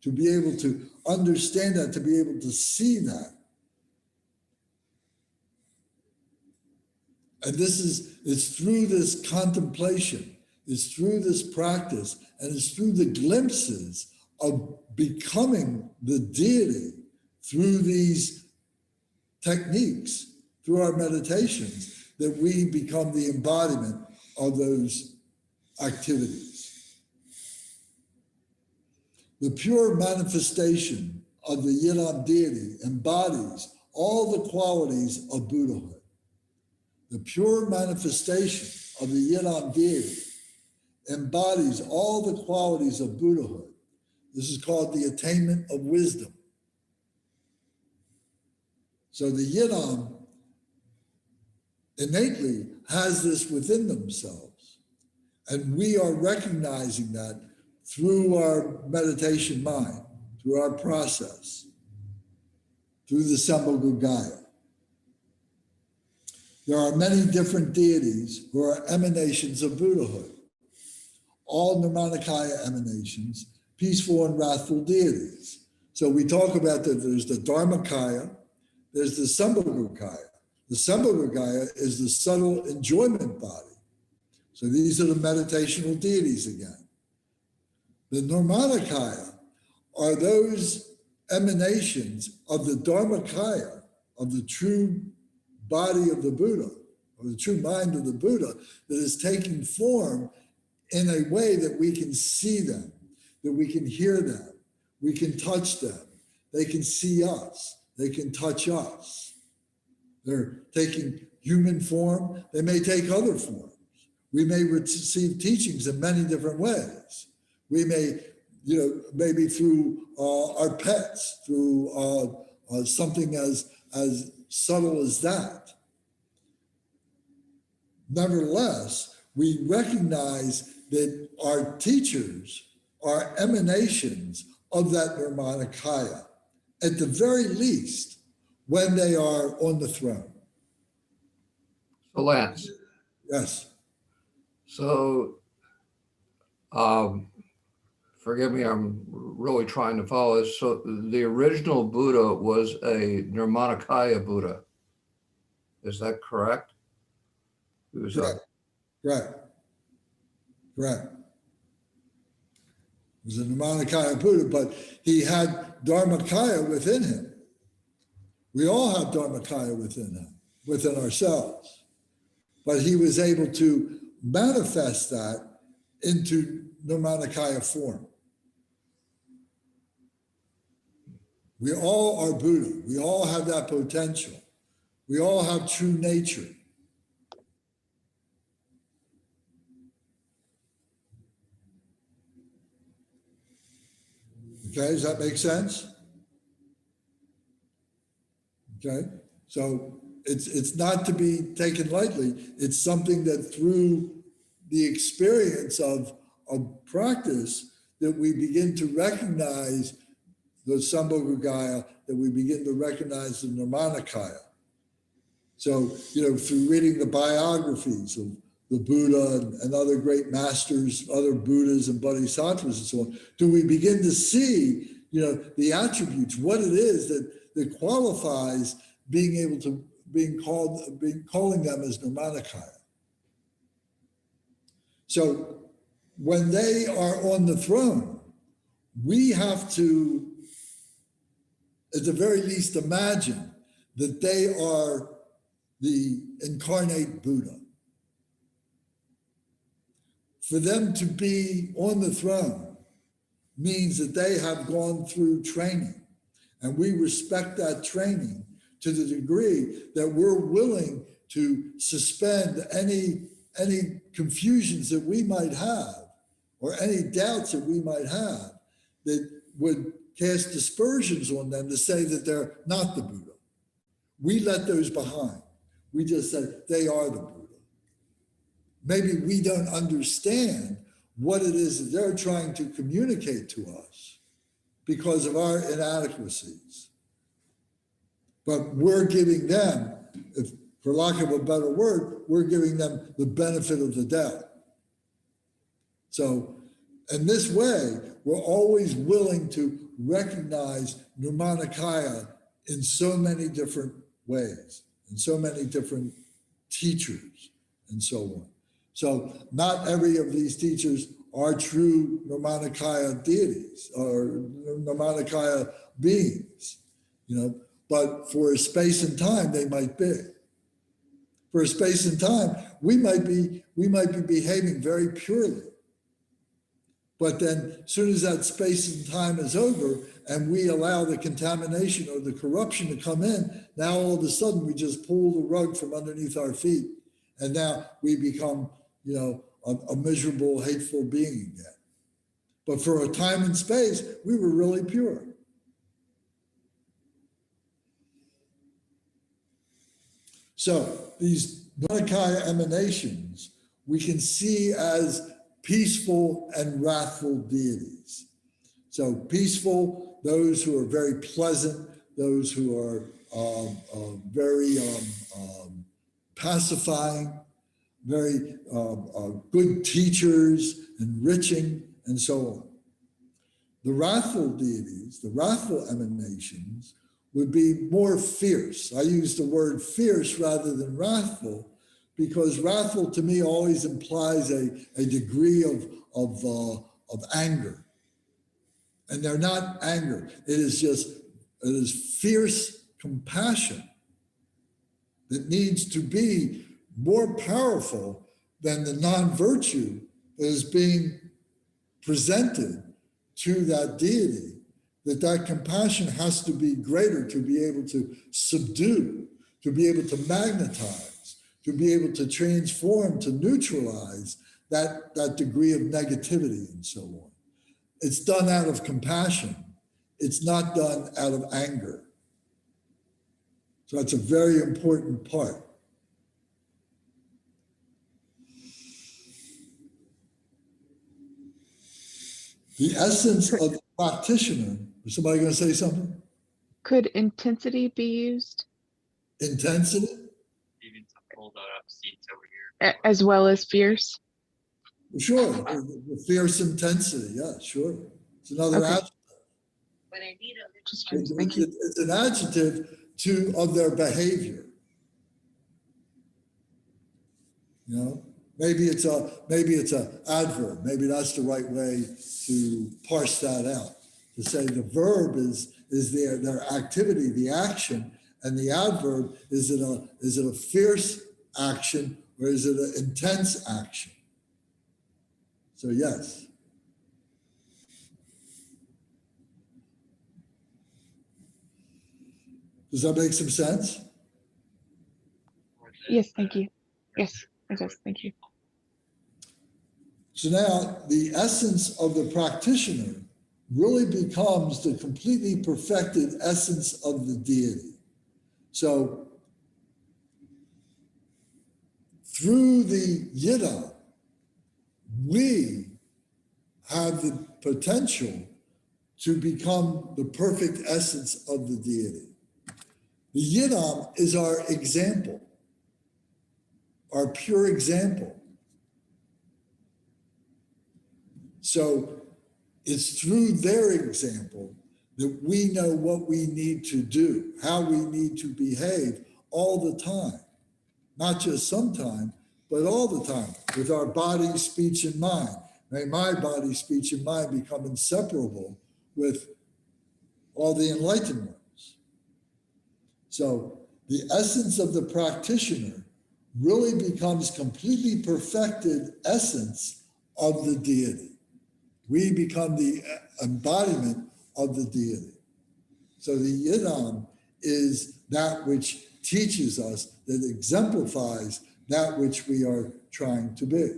to be able to understand that, to be able to see that. And it's through this contemplation, it's through this practice, and it's through the glimpses of becoming the deity through these techniques, through our meditations, that we become the embodiment of those activities. The pure manifestation of the Yidam deity embodies all the qualities of Buddhahood. The pure manifestation of the Yidam deity embodies all the qualities of Buddhahood. This is called the Attainment of Wisdom. So the Yidam innately has this within themselves. And we are recognizing that through our meditation mind, through our process, through the Sambhogagaya. There are many different deities who are emanations of Buddhahood. All Nirmanakaya emanations, peaceful and wrathful deities. So we talk about that there's the Dharmakaya, there's the Sambhogagaya. The Sambhogagaya is the subtle enjoyment body. So these are the meditational deities again. The Nirmanakaya are those emanations of the Dharmakaya, of the true body of the Buddha, or the true mind of the Buddha, that is taking form in a way that we can see them, that we can hear them, we can touch them, they can see us, they can touch us. They're taking human form, they may take other forms. We may receive teachings in many different ways. We may, maybe through our pets, through something as subtle as that. Nevertheless, we recognize that our teachers are emanations of that Nirmanakaya, at the very least, when they are on the throne. So Lance, Yes. so forgive me, I'm really trying to follow this. So the original Buddha was a Nirmanakaya Buddha. Is that correct? He was Correct. He was a Nirmanakaya Buddha, but he had Dharmakaya within him. We all have Dharmakaya within him, within ourselves. But he was able to manifest that into Nirmanakaya form. We all are Buddha. We all have that potential. We all have true nature. Okay, does that make sense? Okay, so it's not to be taken lightly. It's something that through the experience of practice that we begin to recognize the Sambhogagaya, that we begin to recognize the Nirmanakaya. So, through reading the biographies of the Buddha and other great masters, other Buddhas and Bodhisattvas and so on, do we begin to see, the attributes, what it is that qualifies calling them as Nirmanakaya. So when they are on the throne, we have to, at the very least, imagine that they are the incarnate Buddha. For them to be on the throne means that they have gone through training, and we respect that training to the degree that we're willing to suspend any confusions that we might have or any doubts that we might have that would cast dispersions on them to say that they're not the Buddha. We let those behind. We just say they are the Buddha. Maybe we don't understand what it is that they're trying to communicate to us because of our inadequacies. But we're giving them, if, for lack of a better word, we're giving them the benefit of the doubt. So in this way, we're always willing to recognize Nirmanakaya in so many different ways, in so many different teachers, and so on. So not every of these teachers are true Nirmanakaya deities or Nirmanakaya beings, but for a space and time, they might be. For a space and time, we might be behaving very purely. But then as soon as that space and time is over and we allow the contamination or the corruption to come in, now all of a sudden we just pull the rug from underneath our feet. And now we become, a miserable, hateful being again. But for a time and space, we were really pure. So these Nirmanakaya emanations, we can see as peaceful and wrathful deities. So peaceful, those who are very pleasant, those who are very pacifying, very good teachers, enriching, and so on. The wrathful deities, the wrathful emanations, would be more fierce. I use the word fierce rather than wrathful, because wrathful to me always implies a degree of anger. And they're not anger. It is fierce compassion that needs to be more powerful than the non-virtue that is being presented to that deity, that compassion has to be greater to be able to subdue, to be able to magnetize, to be able to transform, to neutralize that degree of negativity and so on. It's done out of compassion. It's not done out of anger. So that's a very important part. The essence of the practitioner, is somebody going to say something? Could intensity be used? Intensity? As well as fierce? Sure, the fierce intensity, yeah, sure. It's another adjective. It's an adjective of their behavior. Maybe it's a adverb. Maybe that's the right way to parse that out. To say the verb is their activity, the action, and the adverb is it a fierce action or is it an intense action? So yes. Does that make some sense? Yes, thank you. Yes, it does. Thank you. So now the essence of the practitioner really becomes the completely perfected essence of the deity. So through the Yidam, we have the potential to become the perfect essence of the deity. The Yidam is our example, our pure example. So it's through their example that we know what we need to do, how we need to behave all the time, not just sometime, but all the time, with our body, speech, and mind. May my body, speech, and mind become inseparable with all the enlightened ones. So the essence of the practitioner really becomes completely perfected essence of the deity. We become the embodiment of the deity. So the Yidam is that which teaches us, that exemplifies that which we are trying to be.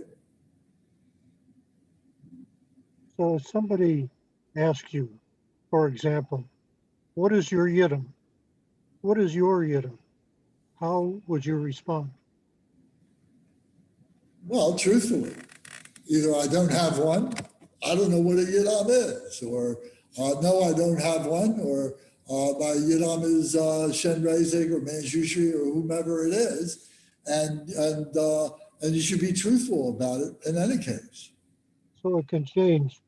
So if somebody asks you, for example, what is your yidam? What is your yidam? How would you respond? Well, truthfully, either I don't have one, I don't know what a yidam is, or no, I don't have one, or my yidam is Shen Reizig or Manjushri or whomever it is, and you should be truthful about it in any case. So it can change.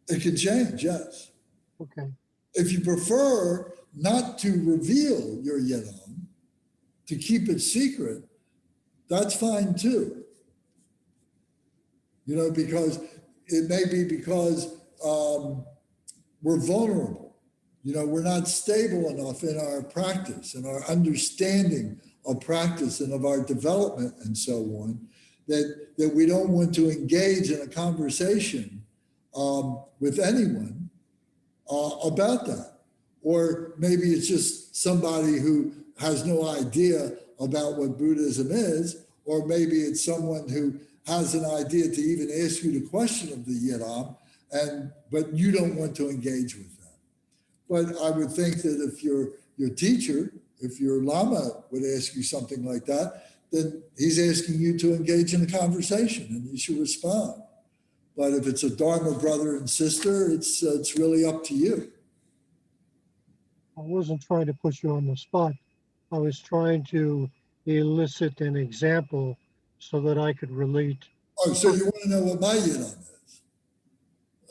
It can change, yes. Okay. If you prefer not to reveal your yidam, to keep it secret, that's fine too. You know, because it may be because we're vulnerable. You know, we're not stable enough in our practice and our understanding of practice and of our development and so on, that we don't want to engage in a conversation with anyone about that. Or maybe it's just somebody who has no idea about what Buddhism is, or maybe it's someone who has an idea to even ask you the question of the yidam, but you don't want to engage with that. But I would think that if your teacher, if your Llama would ask you something like that, then he's asking you to engage in a conversation and you should respond. But if it's a Dharma brother and sister, it's really up to you. I wasn't trying to put you on the spot. I was trying to elicit an example so that I could relate. Oh, so you want to know what my yidam is?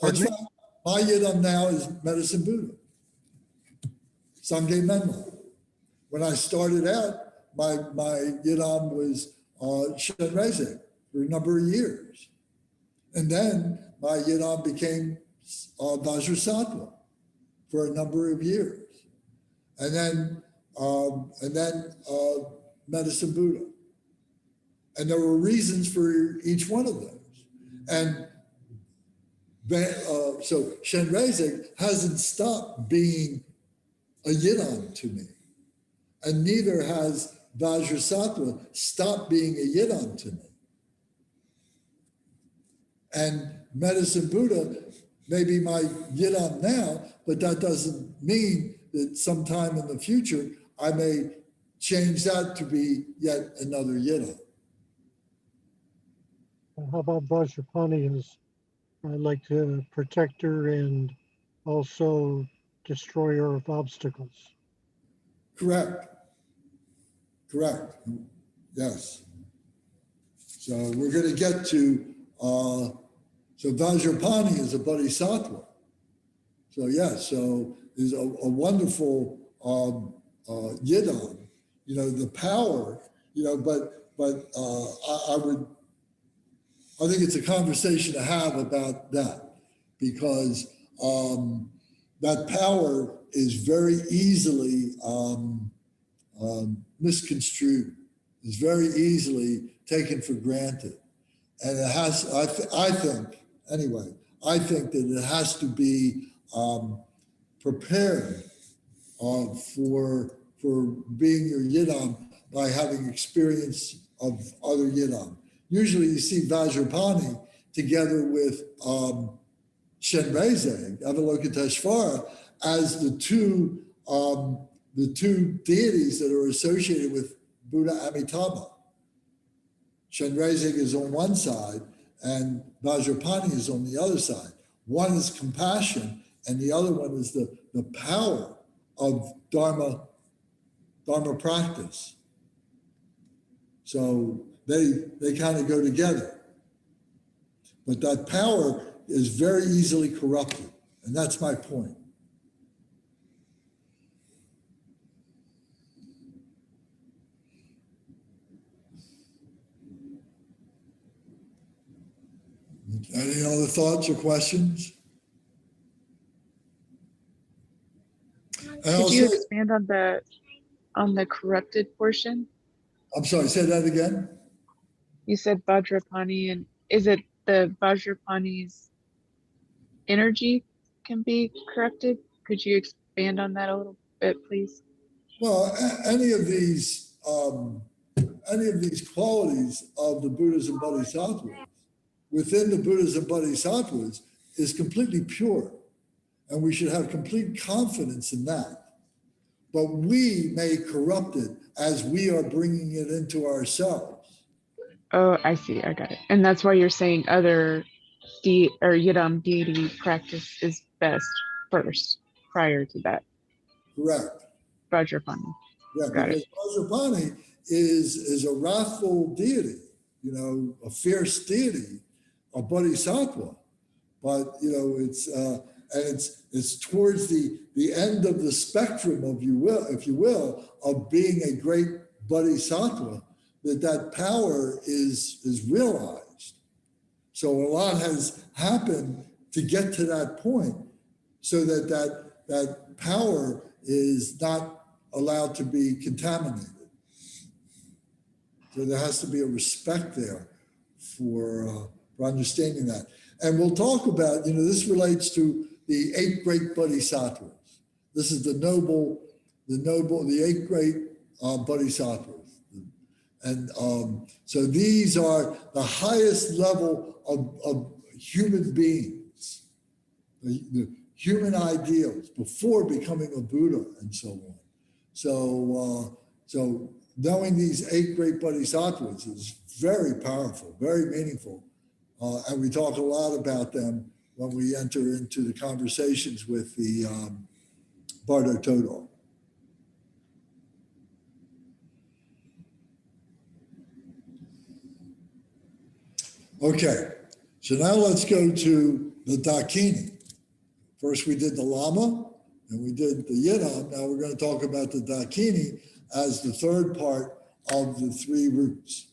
That's Pardon me? fine. My yidam now is Medicine Buddha, Sangye Menla. When I started out, my yidam was Shen Reizig for a number of years. And then my yidam became Vajrasattva for a number of years. And then Medicine Buddha. And there were reasons for each one of those. And so Shen Reizig hasn't stopped being a yidam to me. And neither has Vajrasattva stopped being a yidam to me. And Medicine Buddha may be my yidam now, but that doesn't mean that sometime in the future, I may change that to be yet another yidam. How about Vajrapani as like the protector and also destroyer of obstacles? Correct. Yes. So we're going to get to, so Vajrapani is a bodhisattva. So yes, so is a wonderful yidam, you know, the power, you know, but I think it's a conversation to have about that, because that power is very easily misconstrued, is very easily taken for granted. And it has, I think that it has to be prepared for being your yidam by having experience of other yidam. Usually you see Vajrapani together with Shen Reizig, Avalokiteshvara, as the two deities that are associated with Buddha Amitabha. Shen Reizig is on one side and Vajrapani is on the other side. One is compassion and the other one is the power of Dharma practice. So they kind of go together. But that power is very easily corrupted. And that's my point. Any other thoughts or questions? Could you expand on the corrupted portion? I'm sorry, say that again. You said Vajrapani, and is it the Vajrapani's energy can be corrupted? Could you expand on that a little bit, please? Well, any of these qualities of the Buddhas and Bodhisattvas, within the Buddhas and Bodhisattvas, is completely pure, and we should have complete confidence in that. But we may corrupt it as we are bringing it into ourselves. Oh, I see. I got it. And that's why you're saying other Yidam deity practice is best first, prior to that. Correct. Vajrapani. Yeah, Got it. because Vajrapani is a wrathful deity, a fierce deity, a bodhisattva. But it's towards the end of the spectrum of if you will, of being a great bodhisattva, that power is realized. So a lot has happened to get to that point, so that power is not allowed to be contaminated. So there has to be a respect there for understanding that. And we'll talk about, this relates to the 8 great bodhisattvas. This is the 8 great bodhisattvas. And so these are the highest level of human beings, the human ideals before becoming a Buddha and so on. So knowing these 8 great bodhisattvas is very powerful, very meaningful. And we talk a lot about them when we enter into the conversations with the Bardo Todor. Okay, so now let's go to the Dakini. First we did the Llama and we did the Yidam. Now we're going to talk about the Dakini as the third part of the 3 roots.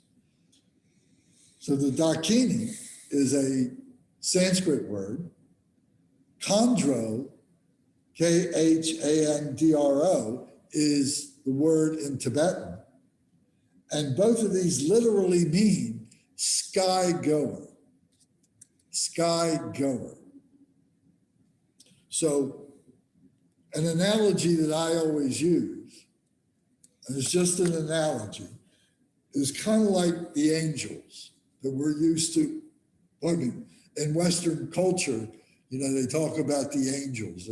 So the Dakini is a Sanskrit word. Khandro, Khandro, is the word in Tibetan. And both of these literally mean sky goer. Sky goer. So an analogy that I always use, and it's just an analogy, is kind of like the angels that we're used to. In Western culture, they talk about the angels.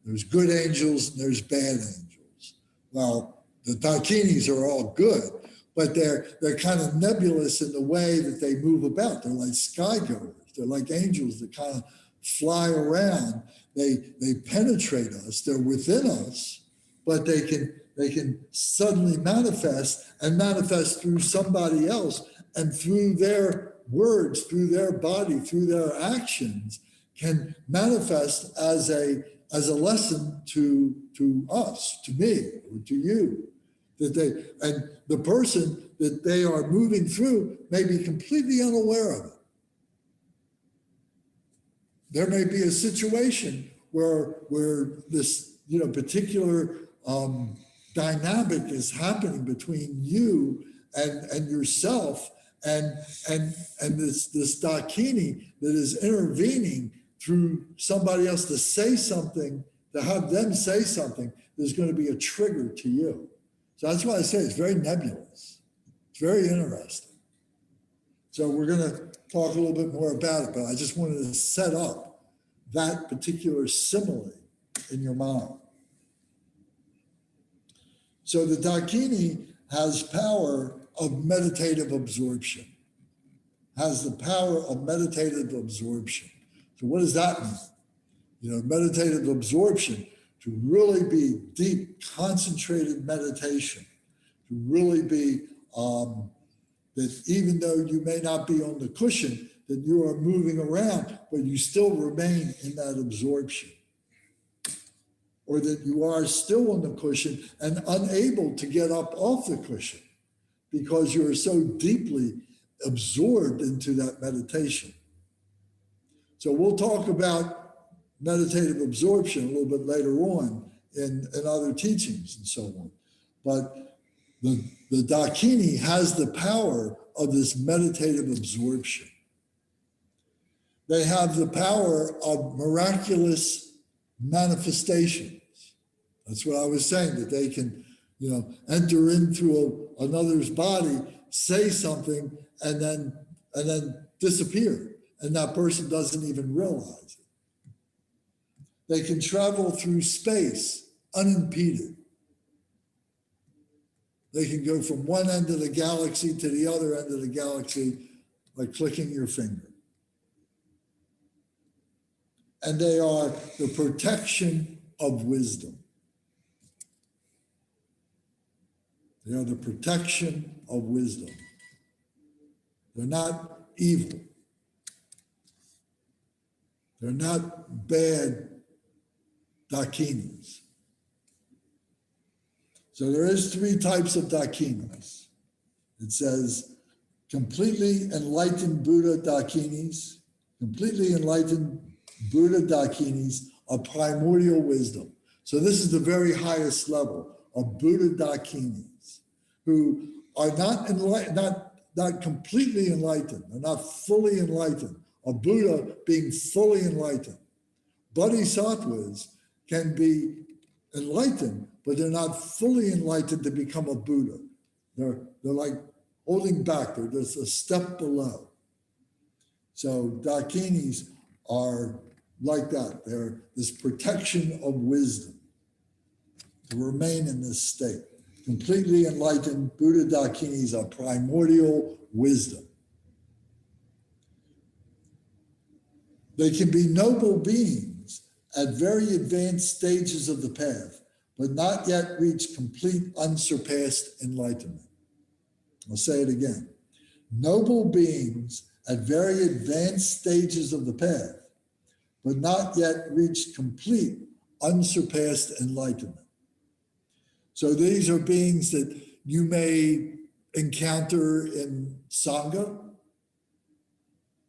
There's good angels and there's bad angels. Well, the Dakinis are all good, but they're kind of nebulous in the way that they move about. They're like skygoers. They're like angels that kind of fly around. They penetrate us. They're within us, but they can suddenly manifest through somebody else, and through their words, through their body, through their actions, can manifest as a lesson to us, to me, or to you. And the person that they are moving through may be completely unaware of it. There may be a situation where this particular dynamic is happening between you and yourself, and this Dakini that is intervening through somebody else to say something, to have them say something, there's going to be a trigger to you. So that's why I say it's very nebulous. It's very interesting. So we're going to talk a little bit more about it, but I just wanted to set up that particular simile in your mind. So the Dakini has power of meditative absorption, has the power of meditative absorption. So what does that mean? Meditative absorption, to really be deep, concentrated meditation, to really be that even though you may not be on the cushion, that you are moving around, but you still remain in that absorption. Or that you are still on the cushion and unable to get up off the cushion because you are so deeply absorbed into that meditation. So we'll talk about meditative absorption a little bit later on in other teachings and so on. But the Dakini has the power of this meditative absorption. They have the power of miraculous manifestations. That's what I was saying, that they can, enter into another's body, say something, and then disappear, and that person doesn't even realize it. They can travel through space unimpeded. They can go from one end of the galaxy to the other end of the galaxy by clicking your finger. And they are the protection of wisdom. They are the protection of wisdom. They're not evil. They're not bad Dakinis. So there is 3 types of Dakinis. It says completely enlightened Buddha Dakinis, completely enlightened Buddha Dakinis of primordial wisdom. So this is the very highest level of Buddha Dakinis, who are not completely enlightened, they're not fully enlightened. A Buddha being fully enlightened. Bodhisattvas can be enlightened, but they're not fully enlightened to become a Buddha. They're like holding back, they're just a step below. So Dakinis are like that. They're this protection of wisdom to remain in this state. Completely enlightened Buddha Dakinis are primordial wisdom. They can be noble beings at very advanced stages of the path, but not yet reach complete unsurpassed enlightenment. I'll say it again. Noble beings at very advanced stages of the path, but not yet reached complete unsurpassed enlightenment. So these are beings that you may encounter in Sangha,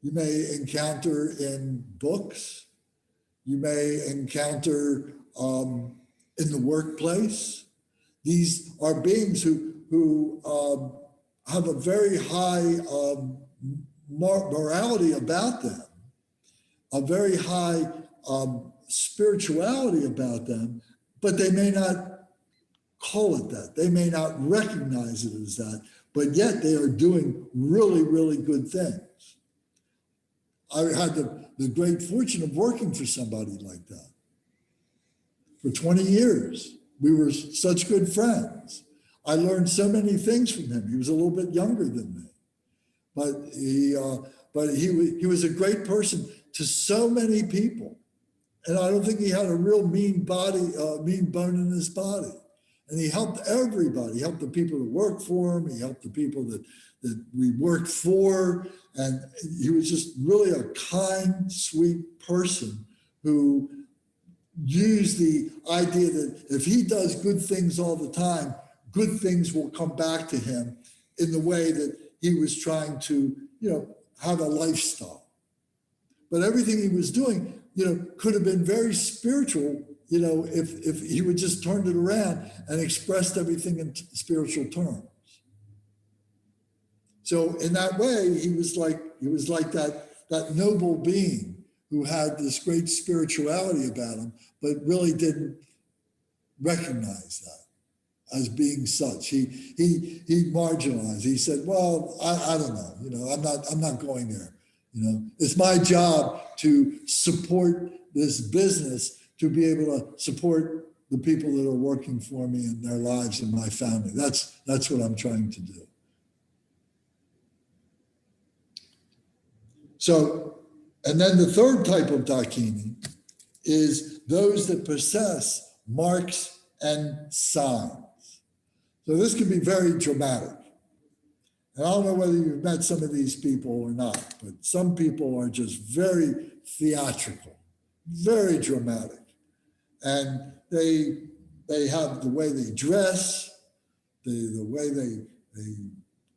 you may encounter in books, you may encounter in the workplace. These are beings who have a very high morality about them, a very high spirituality about them, but they may not call it that. They may not recognize it as that, but yet they are doing really, really good things. I had the great fortune of working for somebody like that. For 20 years, we were such good friends. I learned so many things from him. He was a little bit younger than me, but he was a great person to so many people. And I don't think he had a real mean bone in his body. And he helped everybody. He helped the people that worked for him. He helped the people that we worked for. And he was just really a kind, sweet person who used the idea that if he does good things all the time, good things will come back to him in the way that he was trying to, have a lifestyle. But everything he was doing, could have been very spiritual, if he would just turned it around and expressed everything in spiritual terms. So in that way, he was like that noble being who had this great spirituality about him, but really didn't recognize that as being such. He marginalized. He said, "Well, I don't know. I'm not going there. It's my job to support this business, to be able to support the people that are working for me in their lives and my family. That's what I'm trying to do." So, and then the third type of Dakini is those that possess marks and signs. So this can be very dramatic. And I don't know whether you've met some of these people or not, but some people are just very theatrical, very dramatic. And they have the way they dress, the way they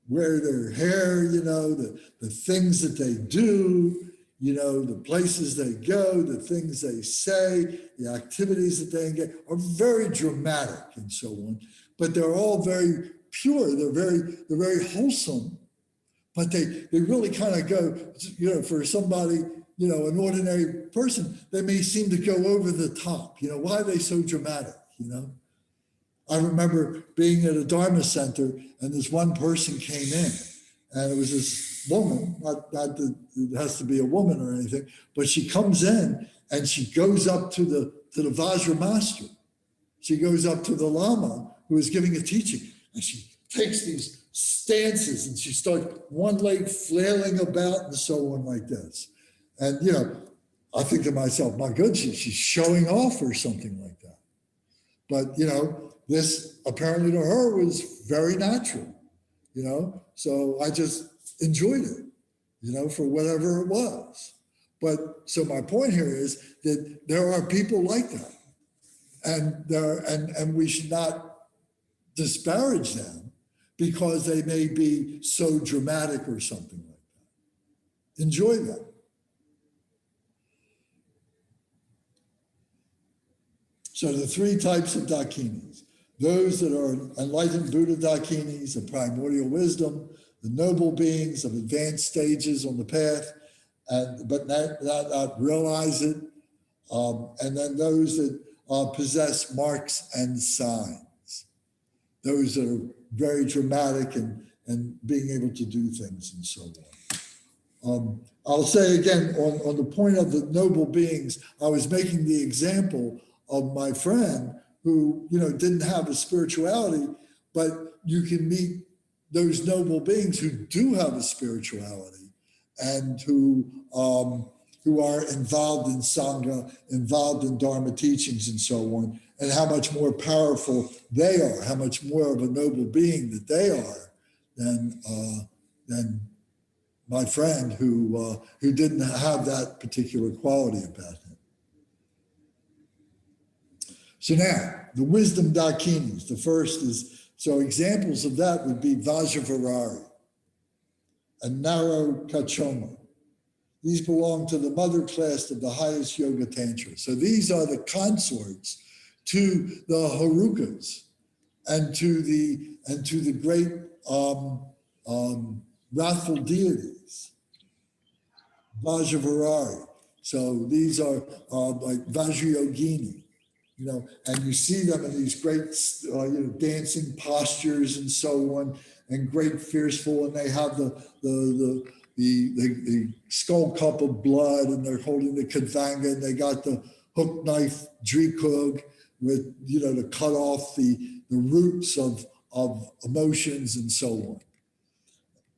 wear their hair, the things that they do, the places they go, the things they say, the activities that they engage are very dramatic and so on. But they're all very pure. They're very wholesome. But they really kind of go, for somebody, an ordinary person, they may seem to go over the top. Why are they so dramatic? I remember being at a Dharma center and this one person came in And it was this woman, not that it has to be a woman or anything, but she comes in and she goes up to the Vajra master. She goes up to the Llama who is giving a teaching, and she takes these stances and she starts one leg flailing about and so on like this. And, I think to myself, my God, she's showing off or something like that. But, this apparently to her was very natural, so I just enjoyed it, for whatever it was. But so my point here is that there are people like that, and we should not disparage them because they may be so dramatic or something like that. Enjoy them. So the three types of Dakinis: those that are enlightened Buddha Dakinis of primordial wisdom, the noble beings of advanced stages on the path, but not realize it, and then those that possess marks and signs, those that are very dramatic and being able to do things and so on. I'll say again, on the point of the noble beings, I was making the example of my friend who, didn't have a spirituality, but you can meet those noble beings who do have a spirituality and who are involved in Sangha, involved in Dharma teachings and so on, and how much more powerful they are, how much more of a noble being that they are than my friend who didn't have that particular quality about him. So now, the wisdom Dakinis. The first is, so examples of that would be Vajravarari and Naro Kachoma. These belong to the mother class of the highest Yoga Tantra. So these are the consorts to the Harukas and to the great wrathful deities, Vajravarari. So these are like Vajrayogini. And you see them in these great, dancing postures and so on, and great fearful, and they have the skull cup of blood, and they're holding the kadvanga, and they got the hook knife drikug with, to cut off the roots of emotions and so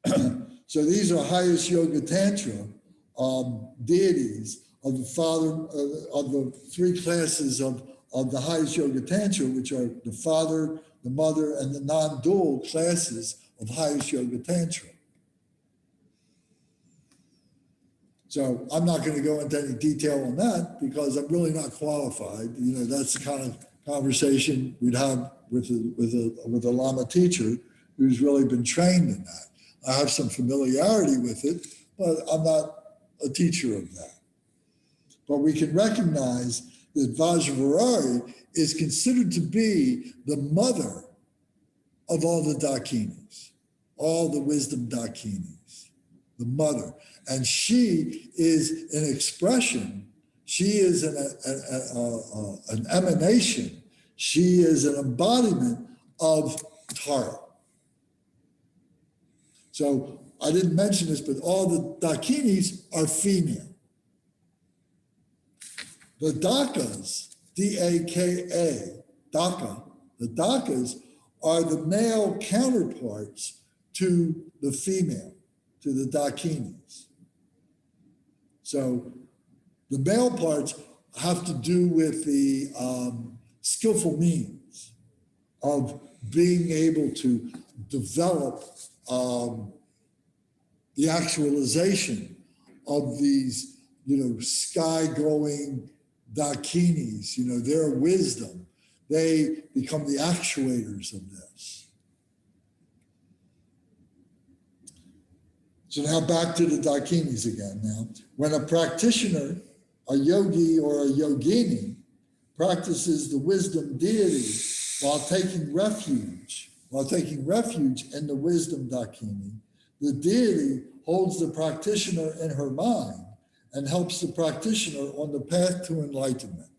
on. So these are highest Yoga Tantra deities of the father of the three classes of the highest Yoga Tantra, which are the father, the mother, and the non-dual classes of highest Yoga Tantra. So I'm not going to go into any detail on that because I'm really not qualified. That's the kind of conversation we'd have with a Llama teacher who's really been trained in that. I have some familiarity with it, but I'm not a teacher of that. But we can recognize that Vajravarari is considered to be the mother of all the Dakinis, all the wisdom Dakinis, the mother. And she is an expression, she is an emanation, she is an embodiment of Tara. So I didn't mention this, but all the Dakinis are female. The Dakas, D-A-K-A, Daka, the Dakas are the male counterparts to the female, to the Dakinis. So the male parts have to do with the skillful means of being able to develop the actualization of these, sky-going Dakinis, their wisdom. They become the actuators of this. So now back to the Dakinis again now. When a practitioner, a yogi or a yogini, practices the wisdom deity while taking refuge in the wisdom Dakini, the deity holds the practitioner in her mind and helps the practitioner on the path to enlightenment.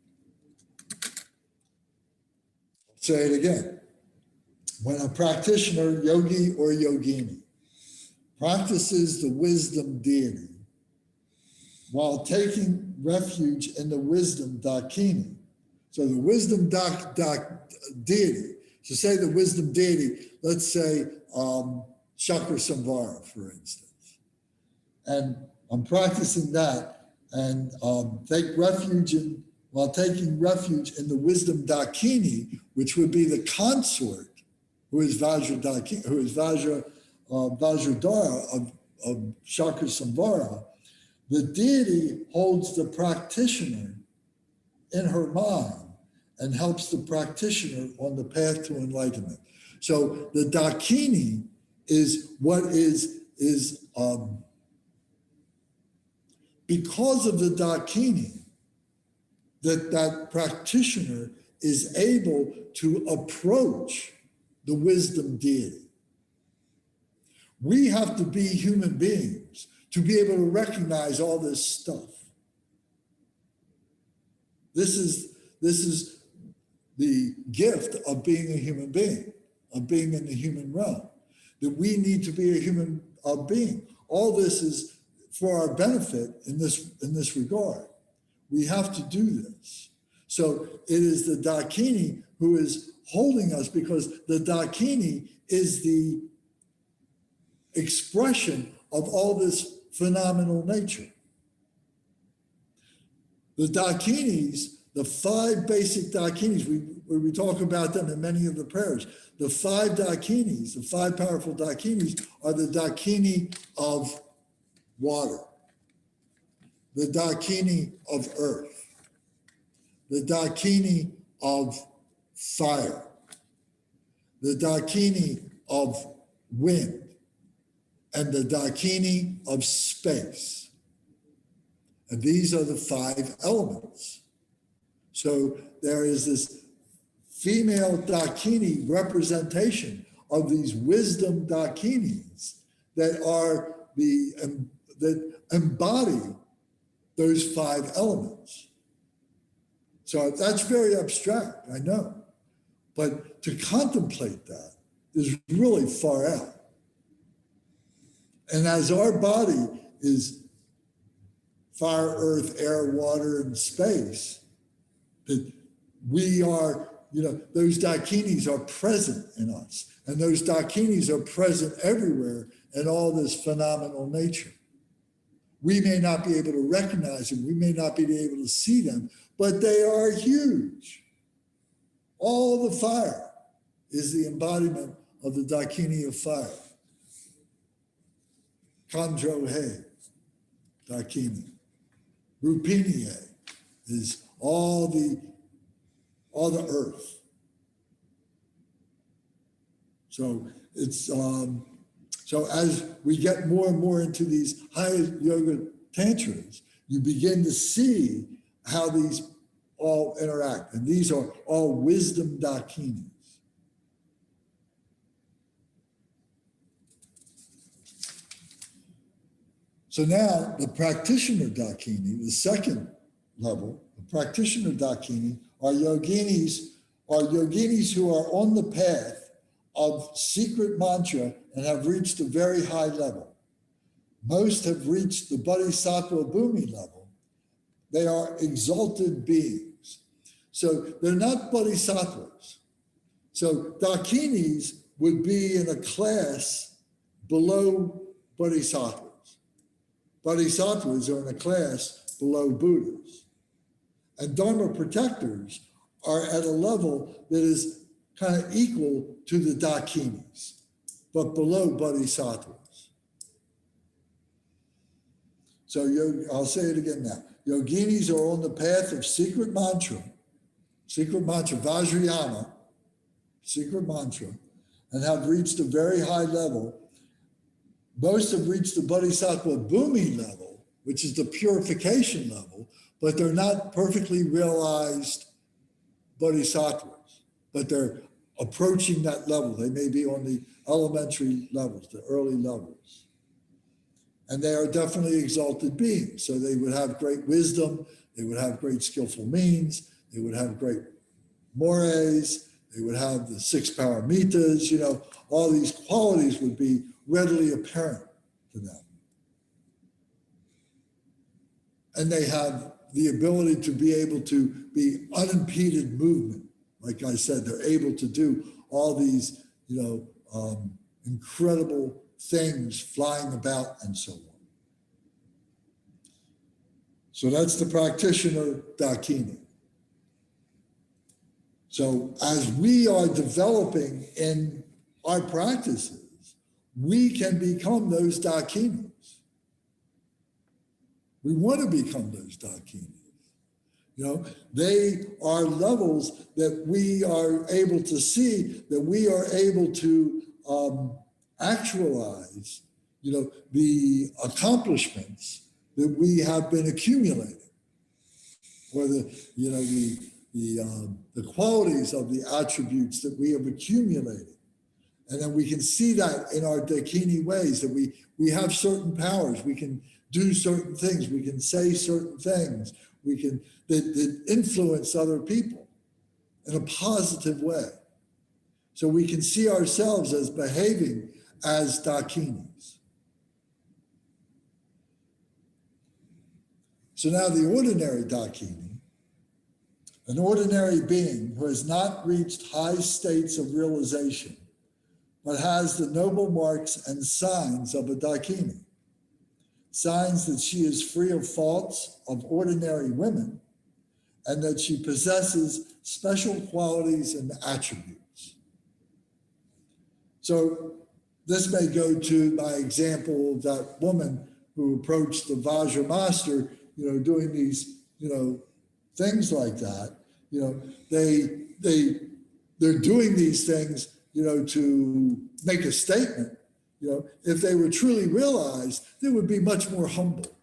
Say it again. When a practitioner, yogi or yogini, practices the wisdom deity while taking refuge in the wisdom Dakini. So the wisdom deity, so say the wisdom deity, let's say Chakra Samvara, for instance. And I'm practicing that and take refuge in, while taking refuge in the wisdom Dakini, which would be the consort, who is Vajradakini, who is Vajradhara of Chakra Samvara. The deity holds the practitioner in her mind and helps the practitioner on the path to enlightenment. So the Dakini is what is because of the Dakini, that practitioner is able to approach the wisdom deity. We have to be human beings to be able to recognize all this stuff. This is the gift of being a human being, of being in the human realm, that we need to be a human being. All this is for our benefit in this regard. We have to do this. So it is the Dakini who is holding us, because the Dakini is the expression of all this phenomenal nature. The Dakinis, the 5 basic Dakinis, we talk about them in many of the prayers. The 5 Dakinis, the 5 powerful Dakinis, are the Dakini of water, the Dakini of earth, the Dakini of fire, the Dakini of wind, and the Dakini of space. And these are the 5 elements. So there is this female Dakini representation of these wisdom Dakinis that are that embody those 5 elements. So that's very abstract, I know, but to contemplate that is really far out. And as our body is fire, earth, air, water, and space, that we are, those Dakinis are present in us. And those Dakinis are present everywhere in all this phenomenal nature. We may not be able to recognize them, we may not be able to see them, but they are huge. All the fire is the embodiment of the Dakini of fire. Kandrohe, Dakini. Rupiniye is all the earth. So it's so as we get more and more into these high yoga tantras, you begin to see how these all interact, and these are all wisdom Dakinis. So now the practitioner Dakini, the second level, the practitioner Dakini are yoginis who are on the path of secret mantra and have reached a very high level. Most have reached the Bodhisattva Bhumi level. They are exalted beings. So they're not bodhisattvas. So Dakinis would be in a class below bodhisattvas. Bodhisattvas are in a class below Buddhas. And Dharma Protectors are at a level that is kind of equal to the Dakinis, but below Bodhisattvas. So I'll say it again now. Yoginis are on the path of secret mantra, Vajrayana, secret mantra, and have reached a very high level. Most have reached the Bodhisattva Bhumi level, which is the purification level, but they're not perfectly realized bodhisattvas, but they're approaching that level. They may be on the elementary levels, the early levels. And they are definitely exalted beings. So they would have great wisdom, they would have great skillful means, they would have great mores, they would have the 6 paramitas, all these qualities would be readily apparent to them. And they have the ability to be able to be unimpeded movement. Like I said, they're able to do all these, incredible things flying about and so on. So that's the practitioner Dakini. So as we are developing in our practices, we can become those Dakinis. We want to become those Dakinis. They are levels that we are able to see, that we are able to actualize, the accomplishments that we have been accumulating, or the qualities of the attributes that we have accumulated. And then we can see that in our Dakini ways, that we have certain powers, we can do certain things, we can say certain things, that influence other people in a positive way. So we can see ourselves as behaving as Dakinis. So now the ordinary Dakini, an ordinary being who has not reached high states of realization, but has the noble marks and signs of a Dakini, signs that she is free of faults of ordinary women, and that she possesses special qualities and attributes. So this may go to my example of that woman who approached the Vajra master, doing these, things like that. They're doing these things, to make a statement. If they were truly realized, they would be much more humble.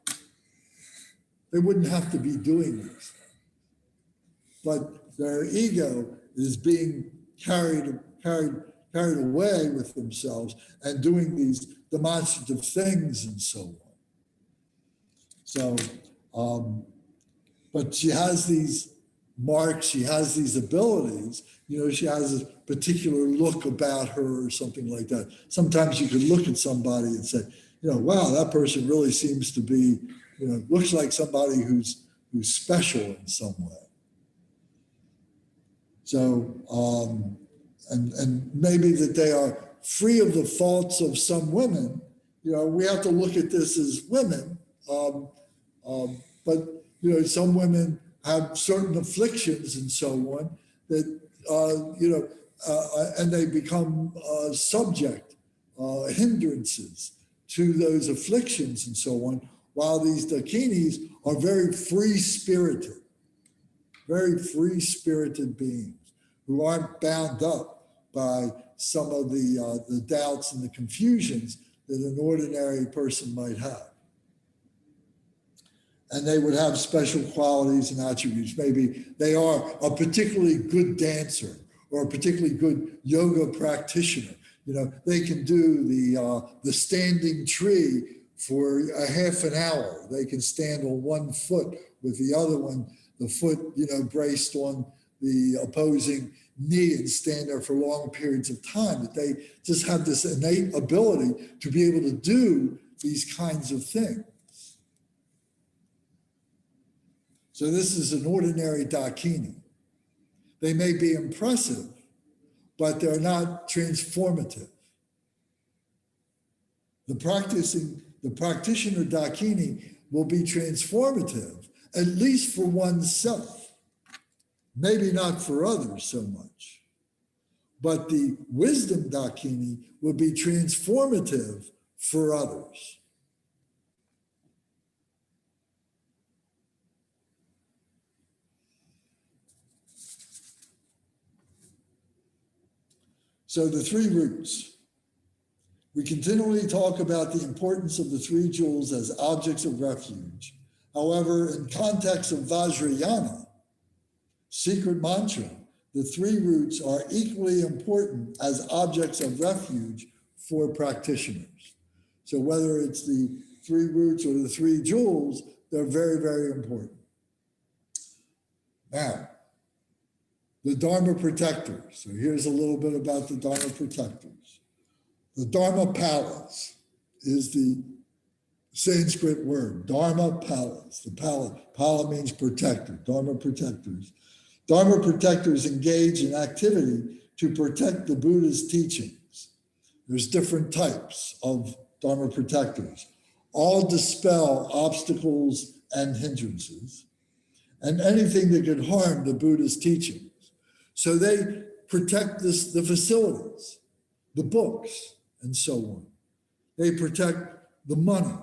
They wouldn't have to be doing these things. But their ego is being carried away with themselves and doing these demonstrative things and so on. So, but she has these marks, she has these abilities, she has a particular look about her or something like that. Sometimes you could look at somebody and say, wow, that person really seems to be, looks like somebody who's special in some way. So, and maybe that they are free of the faults of some women. We have to look at this as women, but some women have certain afflictions and so on that and they become subject hindrances to those afflictions and so on. While these Dakinis are very free-spirited beings who aren't bound up by some of the doubts and the confusions that an ordinary person might have. And they would have special qualities and attributes. Maybe they are a particularly good dancer or a particularly good yoga practitioner. They can do the standing tree for a half an hour. They can stand on one foot with the other one, the foot, braced on the opposing knee, and stand there for long periods of time. That they just have this innate ability to be able to do these kinds of things. So this is an ordinary Dakini. They may be impressive, but they're not transformative. The practitioner Dakini will be transformative, at least for oneself, maybe not for others so much. But the wisdom Dakini will be transformative for others. So the three roots. We continually talk about the importance of the three jewels as objects of refuge. However, in context of Vajrayana, secret mantra, the three roots are equally important as objects of refuge for practitioners. So whether it's the three roots or the three jewels, they're very, very important. Now, the Dharma Protector. So here's a little bit about the Dharma Protectors. The Dharma Palace is the Sanskrit word, Dharma Palas. The Pala means protector, Dharma protectors. Dharma protectors engage in activity to protect the Buddha's teachings. There's different types of Dharma protectors. All dispel obstacles and hindrances and anything that could harm the Buddha's teachings. So they protect the facilities, the books, and so on. They protect the money,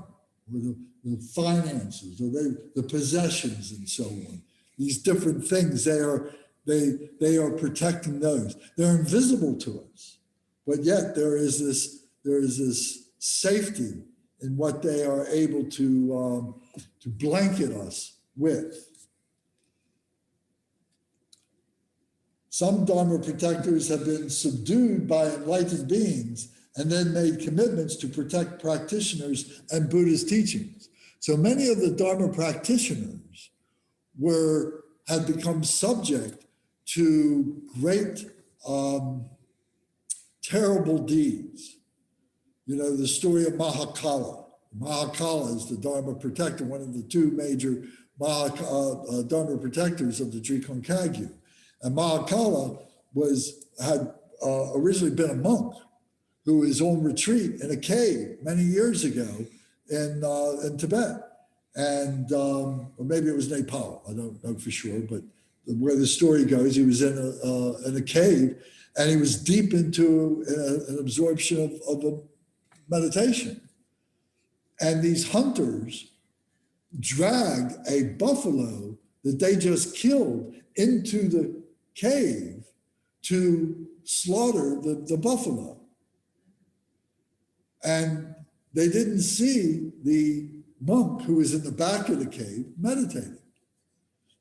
or the finances, or the possessions, and so on. These different things, they are protecting those. They're invisible to us, but yet there is this safety in what they are able to blanket us with. Some Dharma protectors have been subdued by enlightened beings and then made commitments to protect practitioners and Buddhist teachings. So many of the Dharma practitioners had become subject to great terrible deeds. You know, the story of Mahakala. Mahakala is the Dharma protector, one of the two major Dharma protectors of the Drikung Kagyu. And Mahakala had originally been a monk who was on retreat in a cave many years ago in Tibet. And, or maybe it was Nepal, I don't know for sure, but where the story goes, he was in a cave and he was deep into an absorption of a meditation. And these hunters dragged a buffalo that they just killed into the cave to slaughter the buffalo. And they didn't see the monk who was in the back of the cave meditating.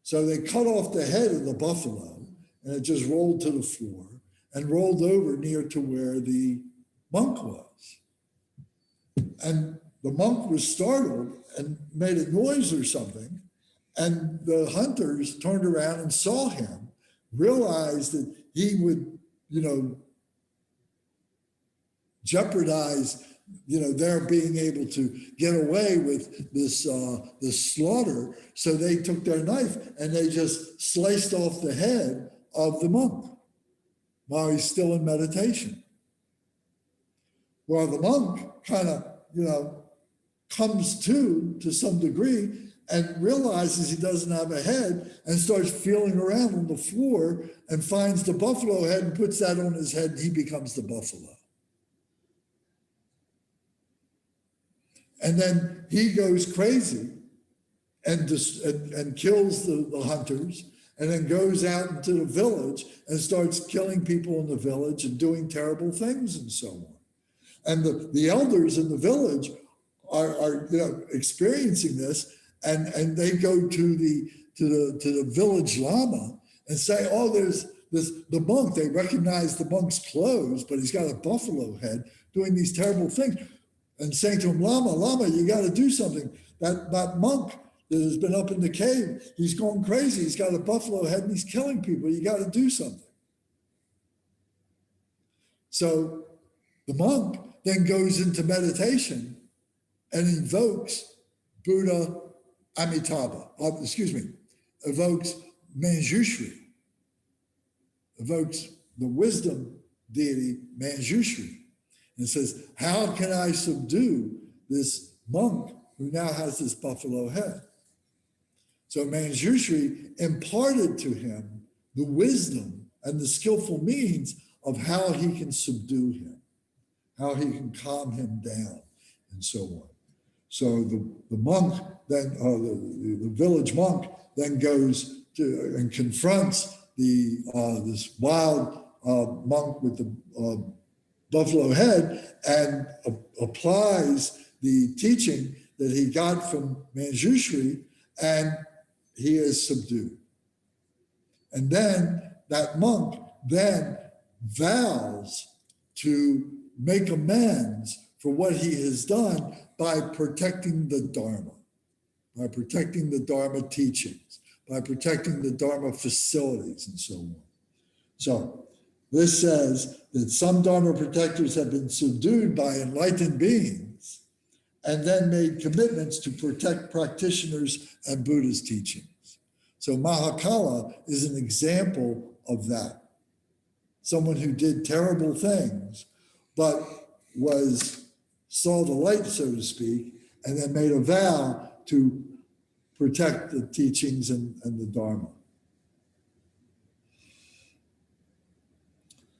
So they cut off the head of the buffalo and it just rolled to the floor and rolled over near to where the monk was. And the monk was startled and made a noise or something. And the hunters turned around and saw him, realized that he would, jeopardize, their being able to get away with this slaughter. So they took their knife and they just sliced off the head of the monk while he's still in meditation. Well, the monk kind of, comes to some degree and realizes he doesn't have a head and starts feeling around on the floor and finds the buffalo head and puts that on his head and he becomes the buffalo. And then he goes crazy and kills the hunters and then goes out into the village and starts killing people in the village and doing terrible things and so on. And the elders in the village are experiencing this, and they go to the village Llama and say, oh, there's the monk. They recognize the monk's clothes, but he's got a buffalo head doing these terrible things. And saying to him, Llama, you got to do something. That monk that has been up in the cave, he's going crazy. He's got a buffalo head and he's killing people. You got to do something. So the monk then goes into meditation and invokes Buddha Amitabha, evokes Manjushri, evokes the wisdom deity Manjushri, and says, how can I subdue this monk who now has this buffalo head? So Manjushri imparted to him the wisdom and the skillful means of how he can subdue him, how he can calm him down, and so on. So the monk then, the village monk then goes to and confronts this wild monk with the buffalo head and applies the teaching that he got from Manjushri, and he is subdued. And then that monk then vows to make amends for what he has done by protecting the Dharma, by protecting the Dharma teachings, by protecting the Dharma facilities, and so on. So this says that some Dharma protectors have been subdued by enlightened beings and then made commitments to protect practitioners and Buddha's teachings. So Mahakala is an example of that. Someone who did terrible things, but saw the light, so to speak, and then made a vow to protect the teachings and the Dharma.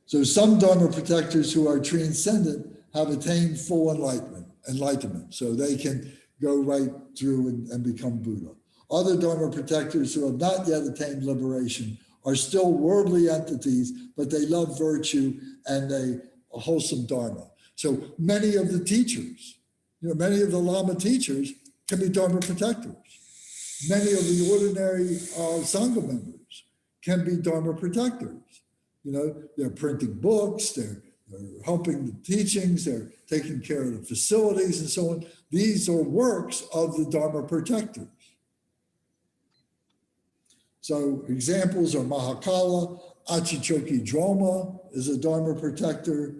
So some Dharma protectors who are transcendent have attained full enlightenment, so they can go right through and become Buddha. Other Dharma protectors who have not yet attained liberation are still worldly entities, but they love virtue and a wholesome Dharma. So many of the teachers, many of the Llama teachers can be Dharma protectors. Many of the ordinary Sangha members can be Dharma protectors. They're printing books, they're helping the teachings, they're taking care of the facilities and so on. These are works of the Dharma protectors. So examples are Mahakala, Achichoki Droma is a Dharma protector,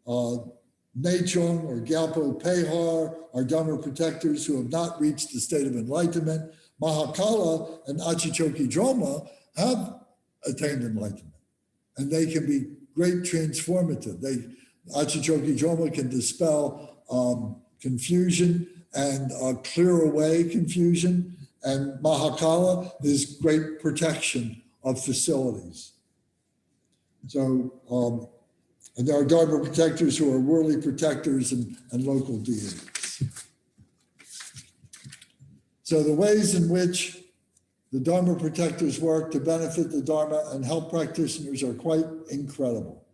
Nechong or Gyalpo Pehar are Dharma protectors who have not reached the state of enlightenment. Mahakala and Achichoki Droma have attained enlightenment, and they can be great transformative. Achichoki Droma can dispel confusion and clear away confusion, and Mahakala is great protection of facilities. So, and there are Dharma protectors who are worldly protectors and local deities. So the ways in which the Dharma protectors work to benefit the Dharma and help practitioners are quite incredible.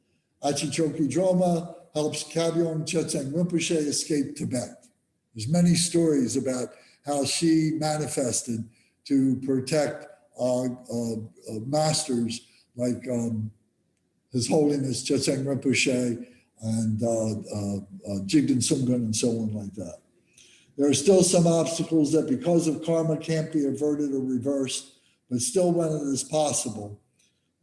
Achichoki Droma helps Kabyong Chetseng Rinpoche escape Tibet. There's many stories about how she manifested to protect masters like His Holiness Chetseng Rinpoche and Jigden Sumgun and so on like that. There are still some obstacles that because of karma can't be averted or reversed, but still when it is possible.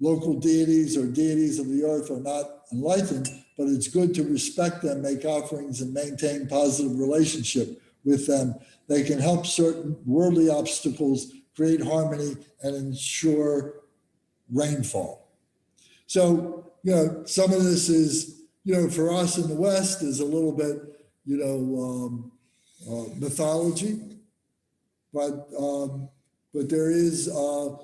Local deities or deities of the earth are not enlightened, but it's good to respect them, make offerings, and maintain positive relationship with them. They can help certain worldly obstacles, create harmony, and ensure rainfall. So, some of this is, for us in the West is a little bit, mythology, but there is a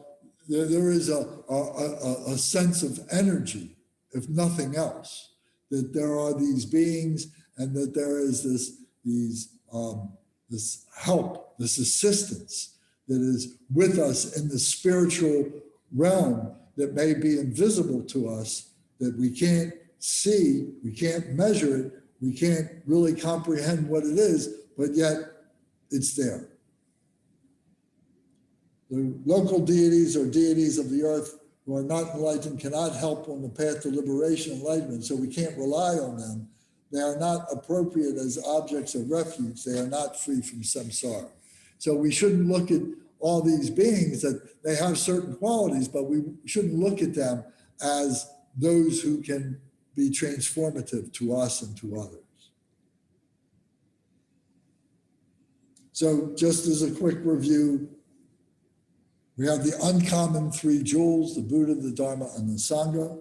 sense of energy, if nothing else, that there are these beings and that there is this help, this assistance that is with us in the spiritual realm that may be invisible to us, that we can't see, we can't measure it, we can't really comprehend what it is, but yet it's there. The local deities or deities of the earth who are not enlightened cannot help on the path to liberation and enlightenment, so we can't rely on them. They are not appropriate as objects of refuge. They are not free from samsara. So we shouldn't look at all these beings that they have certain qualities, but we shouldn't look at them as those who can be transformative to us and to others. So just as a quick review, we have the uncommon three jewels, the Buddha, the Dharma, and the Sangha.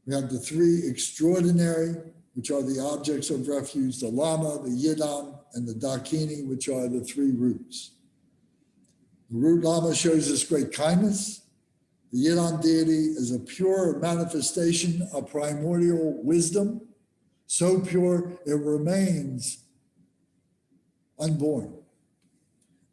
We have the three extraordinary, which are the objects of refuge, the Llama, the Yidam, and the Dakini, which are the three roots. The root Llama shows us great kindness. The Yidam deity is a pure manifestation of primordial wisdom, so pure it remains unborn.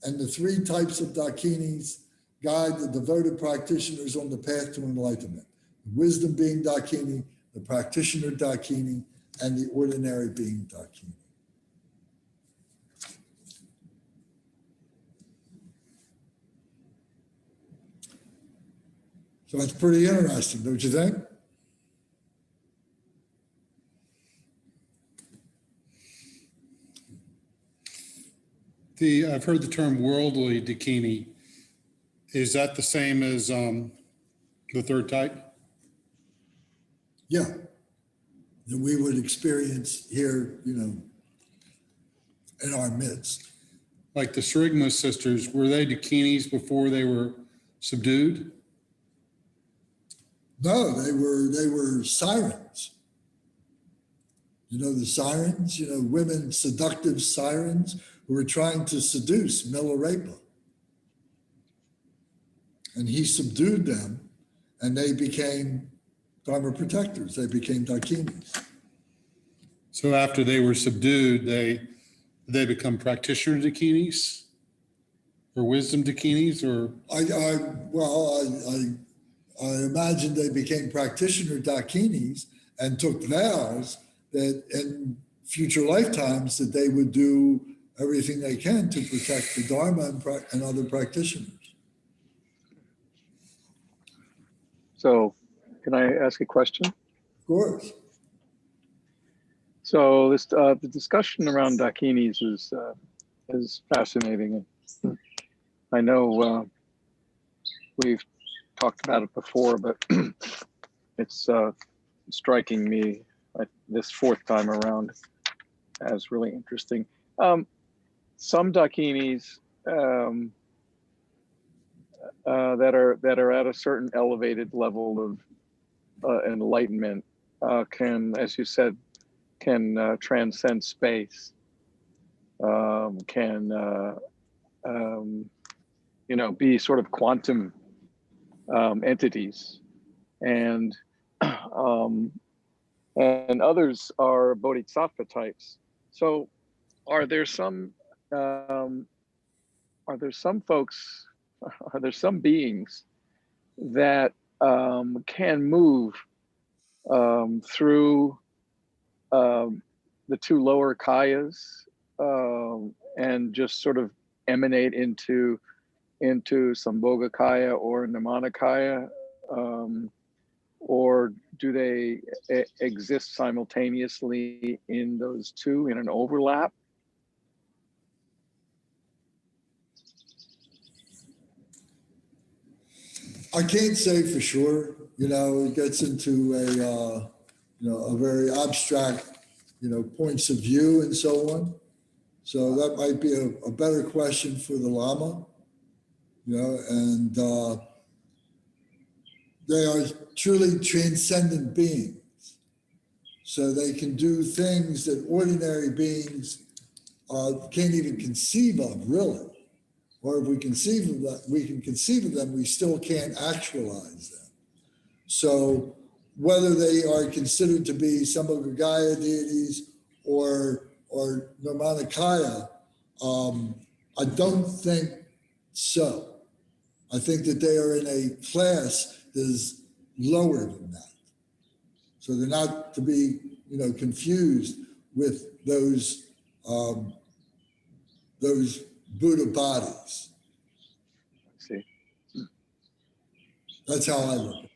And the three types of Dakinis guide the devoted practitioners on the path to enlightenment. The wisdom being Dakini, the practitioner Dakini, and the ordinary being Dakini. So that's pretty interesting, don't you think? I've heard the term worldly Dakini. Is that the same as the third type? Yeah, that we would experience here, in our midst. Like the Srigma sisters, were they Dakinis before they were subdued? No, they were sirens. You know, the sirens, you know, women, seductive sirens who were trying to seduce Milarepa. And he subdued them and they became Dharma protectors. They became Dakinis. So after they were subdued, they become practitioner Dakinis or wisdom Dakinis, or I imagine they became practitioner Dakinis and took vows that in future lifetimes that they would do everything they can to protect the Dharma and other practitioners. So can I ask a question? Of course. So this the discussion around Dakinis is fascinating. I know we've talked about it before, but it's striking me this fourth time around as really interesting. Some Dakinis that are at a certain elevated level of enlightenment can, as you said, can transcend space, can be sort of quantum entities, and others are bodhisattva types. So, are there some folks? Are there some beings that can move through the two lower kayas and just sort of emanate into Sambhoga kaya or Nirmanakaya, or do they exist simultaneously in those two in an overlap? I can't say for sure. You know, it gets into a very abstract, points of view and so on. So that might be a better question for the Llama. And they are truly transcendent beings. So they can do things that ordinary beings can't even conceive of, really. Or if we conceive of that, we can conceive of them, we still can't actualize them. So whether they are considered to be Sambhogagaya deities or Nirmanakaya, I don't think so. I think that they are in a class that is lower than that. So they're not to be, confused with those Buddha bodies. I see. That's how I look at it.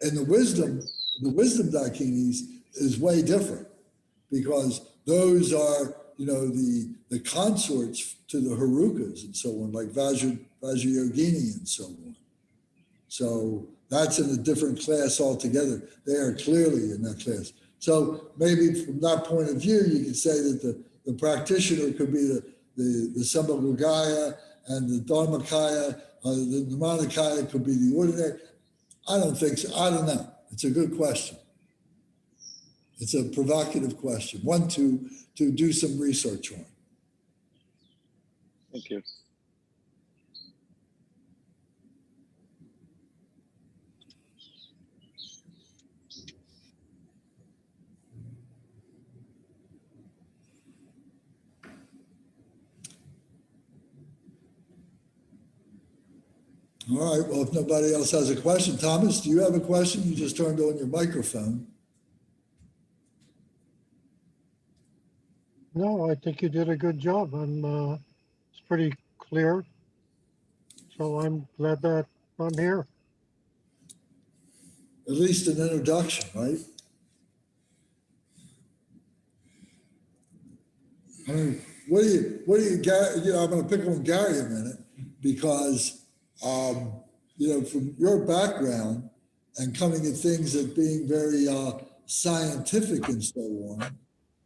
And the wisdom Dakinis is way different, because those are, the consorts to the Harukas and so on, like Vajrayogini and so on. So that's in a different class altogether. They are clearly in that class. So maybe from that point of view, you could say that the practitioner could be the Sambhogagaya, and the Dharmakaya, the Nirmanakaya could be the ordinary. I don't think so. I don't know. It's a good question. It's a provocative question, one to do some research on. Thank you. All right, well, if nobody else has a question, Thomas, do you have a question? You just turned on your microphone. No, I think you did a good job. It's pretty clear. So I'm glad that I'm here. At least an introduction, right? I mean, what do you, Gary, I'm going to pick on Gary a minute, because, from your background and coming at things as being very scientific and so on,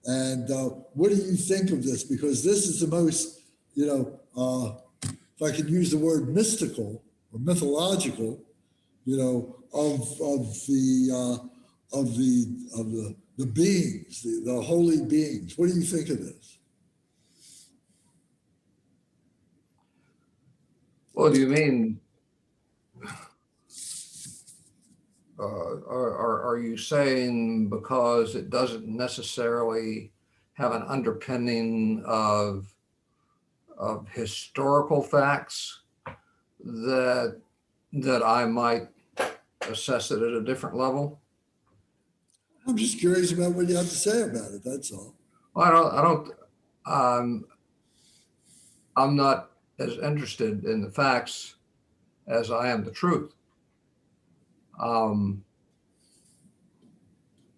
And what do you think of this? Because this is the most, if I could use the word mystical or mythological, of the beings, the holy beings. What do you think of this? Well, do you mean, are you saying because it doesn't necessarily have an underpinning of historical facts that I might assess it at a different level? I'm just curious about what you have to say about it. That's all. Well, I'm not as interested in the facts as I am the truth. Don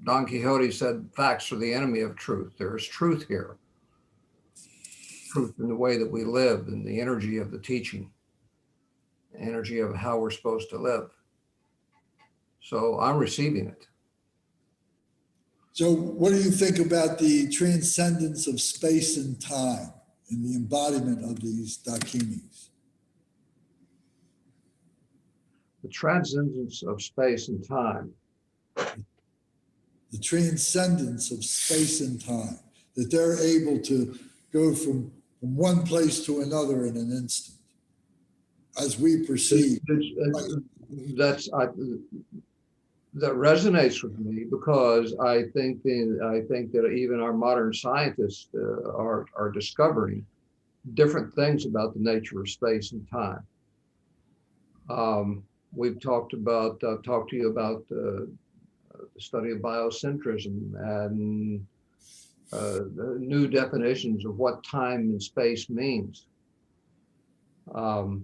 Quixote said, facts are the enemy of truth. There is truth here. Truth in the way that we live, and the energy of the teaching, the energy of how we're supposed to live. So I'm receiving it. So what do you think about the transcendence of space and time and the embodiment of these Dakinis? The transcendence of space and time. The transcendence of space and time, that they're able to go from one place to another in an instant, as we perceive. That resonates with me, because I think that even our modern scientists are discovering different things about the nature of space and time. We've talked to you about the study of biocentrism and the new definitions of what time and space means. I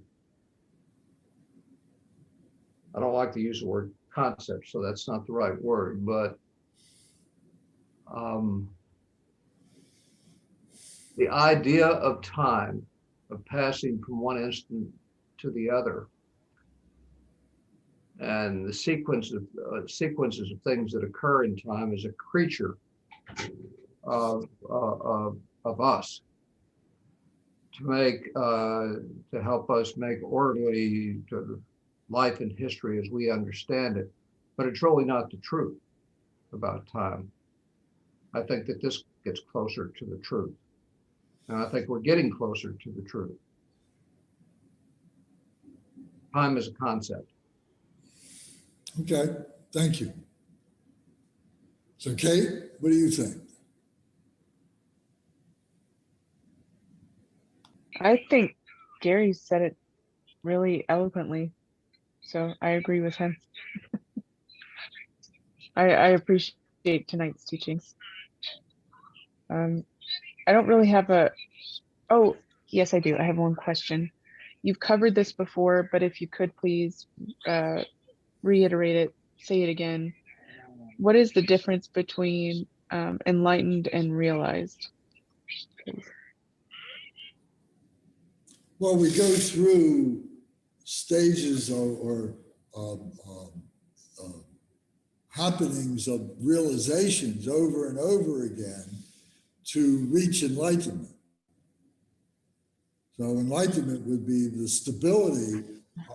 don't like to use the word concept, so that's not the right word, but the idea of time, of passing from one instant to the other, and the sequences of things that occur in time as a creature of us, to help us make orderly life and history as we understand it. But it's really not the truth about time. I think that this gets closer to the truth. And I think we're getting closer to the truth. Time is a concept. Okay, thank you. So Kate, what do you think? I think Gary said it really eloquently, so I agree with him. I appreciate tonight's teachings. I don't really have oh, yes, I do. I have one question. You've covered this before, but if you could please reiterate it, say it again. What is the difference between enlightened and realized? Please. Well, we go through stages or happenings of realizations over and over again to reach enlightenment. So enlightenment would be the stability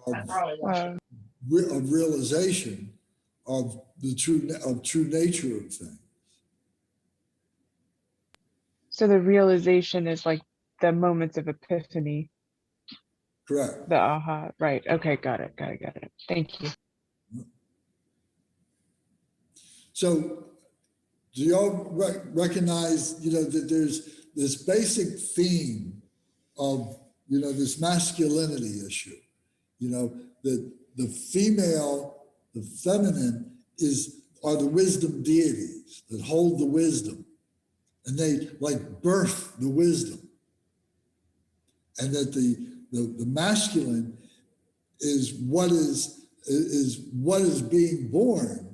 of realization of the true nature of things. So the realization is like the moments of epiphany. Correct. The aha, right. Okay, got it. Thank you. So do y'all recognize, that there's this basic theme of, this masculinity issue, that the female, the feminine are the wisdom deities that hold the wisdom, and they like birth the wisdom, and that the masculine is what is being born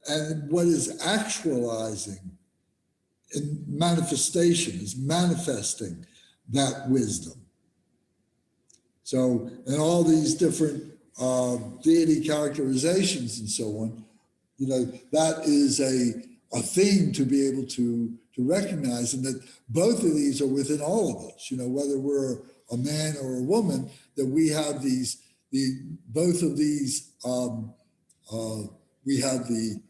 and what is actualizing in manifestation, is manifesting that wisdom. So in all these different deity characterizations and so on, that is a theme to be able to to recognize, and that both of these are within all of us, whether we're a man or a woman, that we have both of these, we have the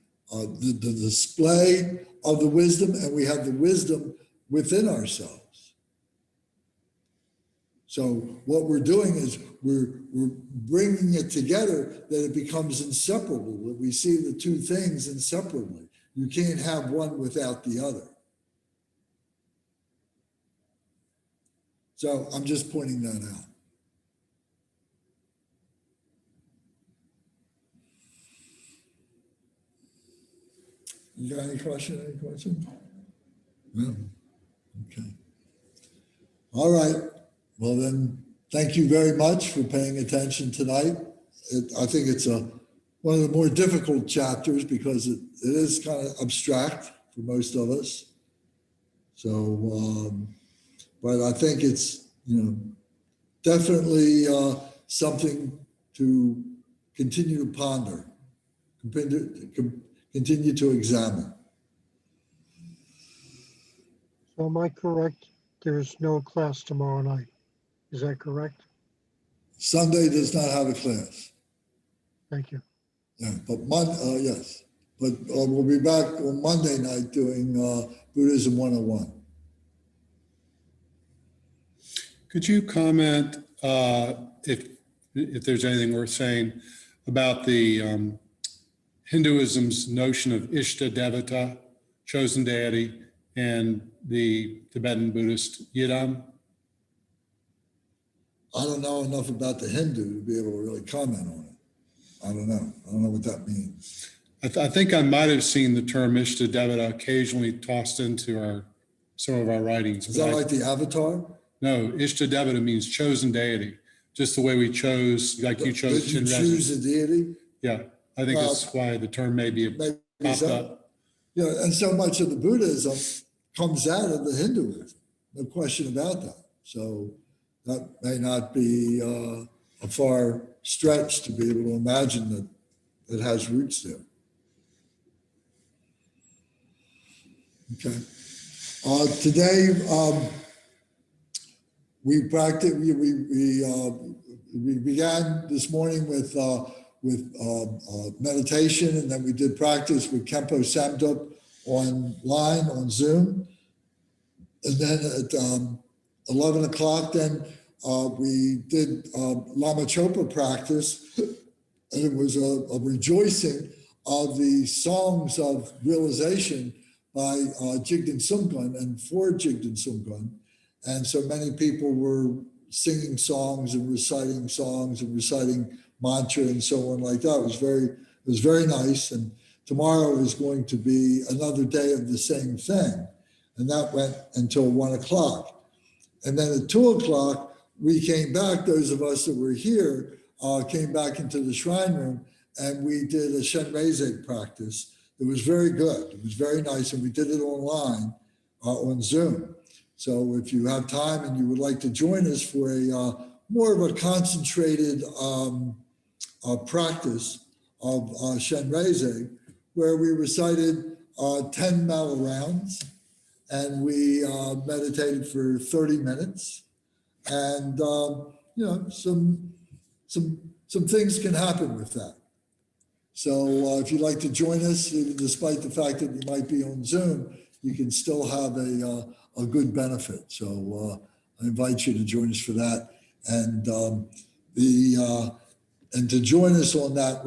display of the wisdom, and we have the wisdom within ourselves. So what we're doing is we're bringing it together, that it becomes inseparable, that we see the two things inseparably. You can't have one without the other. So I'm just pointing that out. You got any question? No? Okay. All right. Well, then, thank you very much for paying attention tonight. I think it's one of the more difficult chapters because it is kind of abstract for most of us. So, but I think it's, definitely something to continue to ponder, continue to examine. So am I correct? There's no class tomorrow night. Is that correct? Sunday does not have a class. Thank you. Yeah, but yes. But we'll be back on Monday night doing Buddhism 101. Could you comment if there's anything worth saying about the Hinduism's notion of Ishta Devata, chosen deity, and the Tibetan Buddhist Yidam? I don't know enough about the Hindu to be able to really comment on it. I don't know. I don't know what that means. I think I might have seen the term Ishta Devata occasionally tossed into some of our writings. Is that like the avatar? No, Ishta Devata means chosen deity, just the way we chose, like you chose. Did you choose a deity? Yeah, I think that's why the term maybe popped up. Yeah, and so much of the Buddhism comes out of the Hinduism, no question about that. So that may not be a far stretch to be able to imagine that it has roots there. Okay. Today, we practiced. We began this morning with meditation, and then we did practice with Khenpo Samdup online on Zoom, and then at 11 o'clock, then we did Lama Chopa practice, and it was a rejoicing of the songs of realization by Jigden Sumgun and for Jigden Sumgun. And so many people were singing songs and reciting mantra and so on like that. It was very nice. And tomorrow is going to be another day of the same thing. And that went until 1 o'clock. And then at 2 o'clock, we came back, those of us that were here, came back into the shrine room, and we did a Shenrezig practice. It was very good. It was very nice. And we did it online on Zoom. So if you have time and you would like to join us for a more of a concentrated practice of Shenrezig, where we recited 10 Mala rounds, and we meditated for 30 minutes, and some things can happen with that. So if you'd like to join us, even despite the fact that you might be on Zoom, you can still have a good benefit. So I invite you to join us for that, and and to join us on that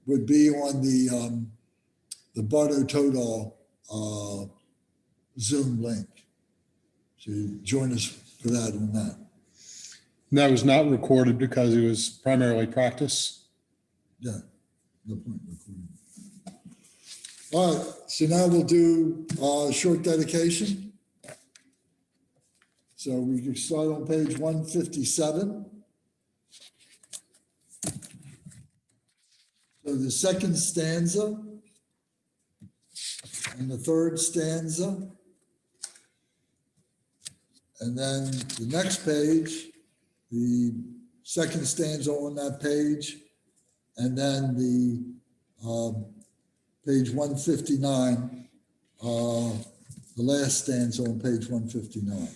would be on the Bardo Todal Zoom link. So you join us for that on that. And that was not recorded because it was primarily practice. Yeah, no point in recording. All right, so now we'll do a short dedication. So we can start on page 157. So the second stanza and the third stanza. And then the next page, the second stanza on that page, and then the page 159, The last stanza on page 159.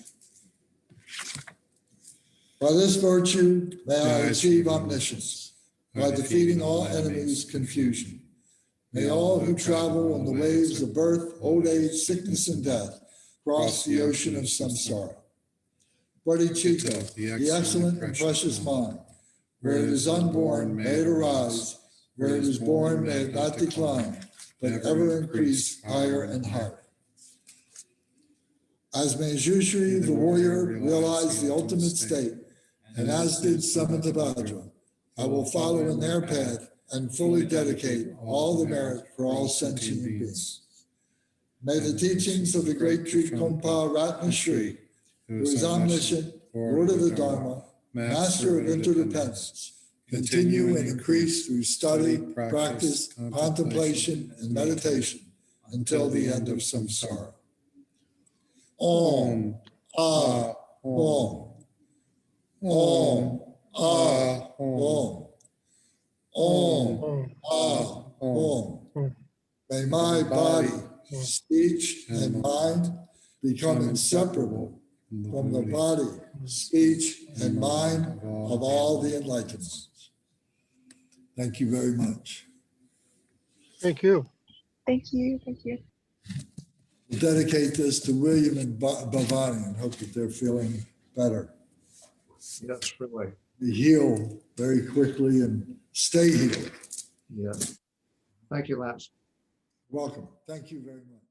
By this virtue may I achieve omniscience, by defeating all enemies' confusion. May all who travel on the waves of birth, old age, sickness, and death cross the ocean of samsara. Bodhicitta, the excellent and precious mind, where it is unborn, may it arise, where it is born, may it not decline, but ever increase higher and higher. As Manjushri, the warrior, realized the ultimate state, and as did Samantabhadra, I will follow in their path and fully dedicate all the merit for all sentient beings. May the teachings of the great Trikampa Ratna Shri, who is omniscient, Lord of the Dharma, Master of interdependence, continue and increase through study, practice, contemplation, and meditation until the end of samsara. Om, Ah, Om. Om, Ah, Om. Om, Ah, Om. May my body, speech, and mind become inseparable from the body, speech, and mind of all the enlightened ones. Thank you very much. Thank you. Thank you. Thank you. We'll dedicate this to William and Bhavani and hope that they're feeling better. Yes, really. Be healed very quickly and stay healed. Yeah. Thank you, Lance. Welcome. Thank you very much.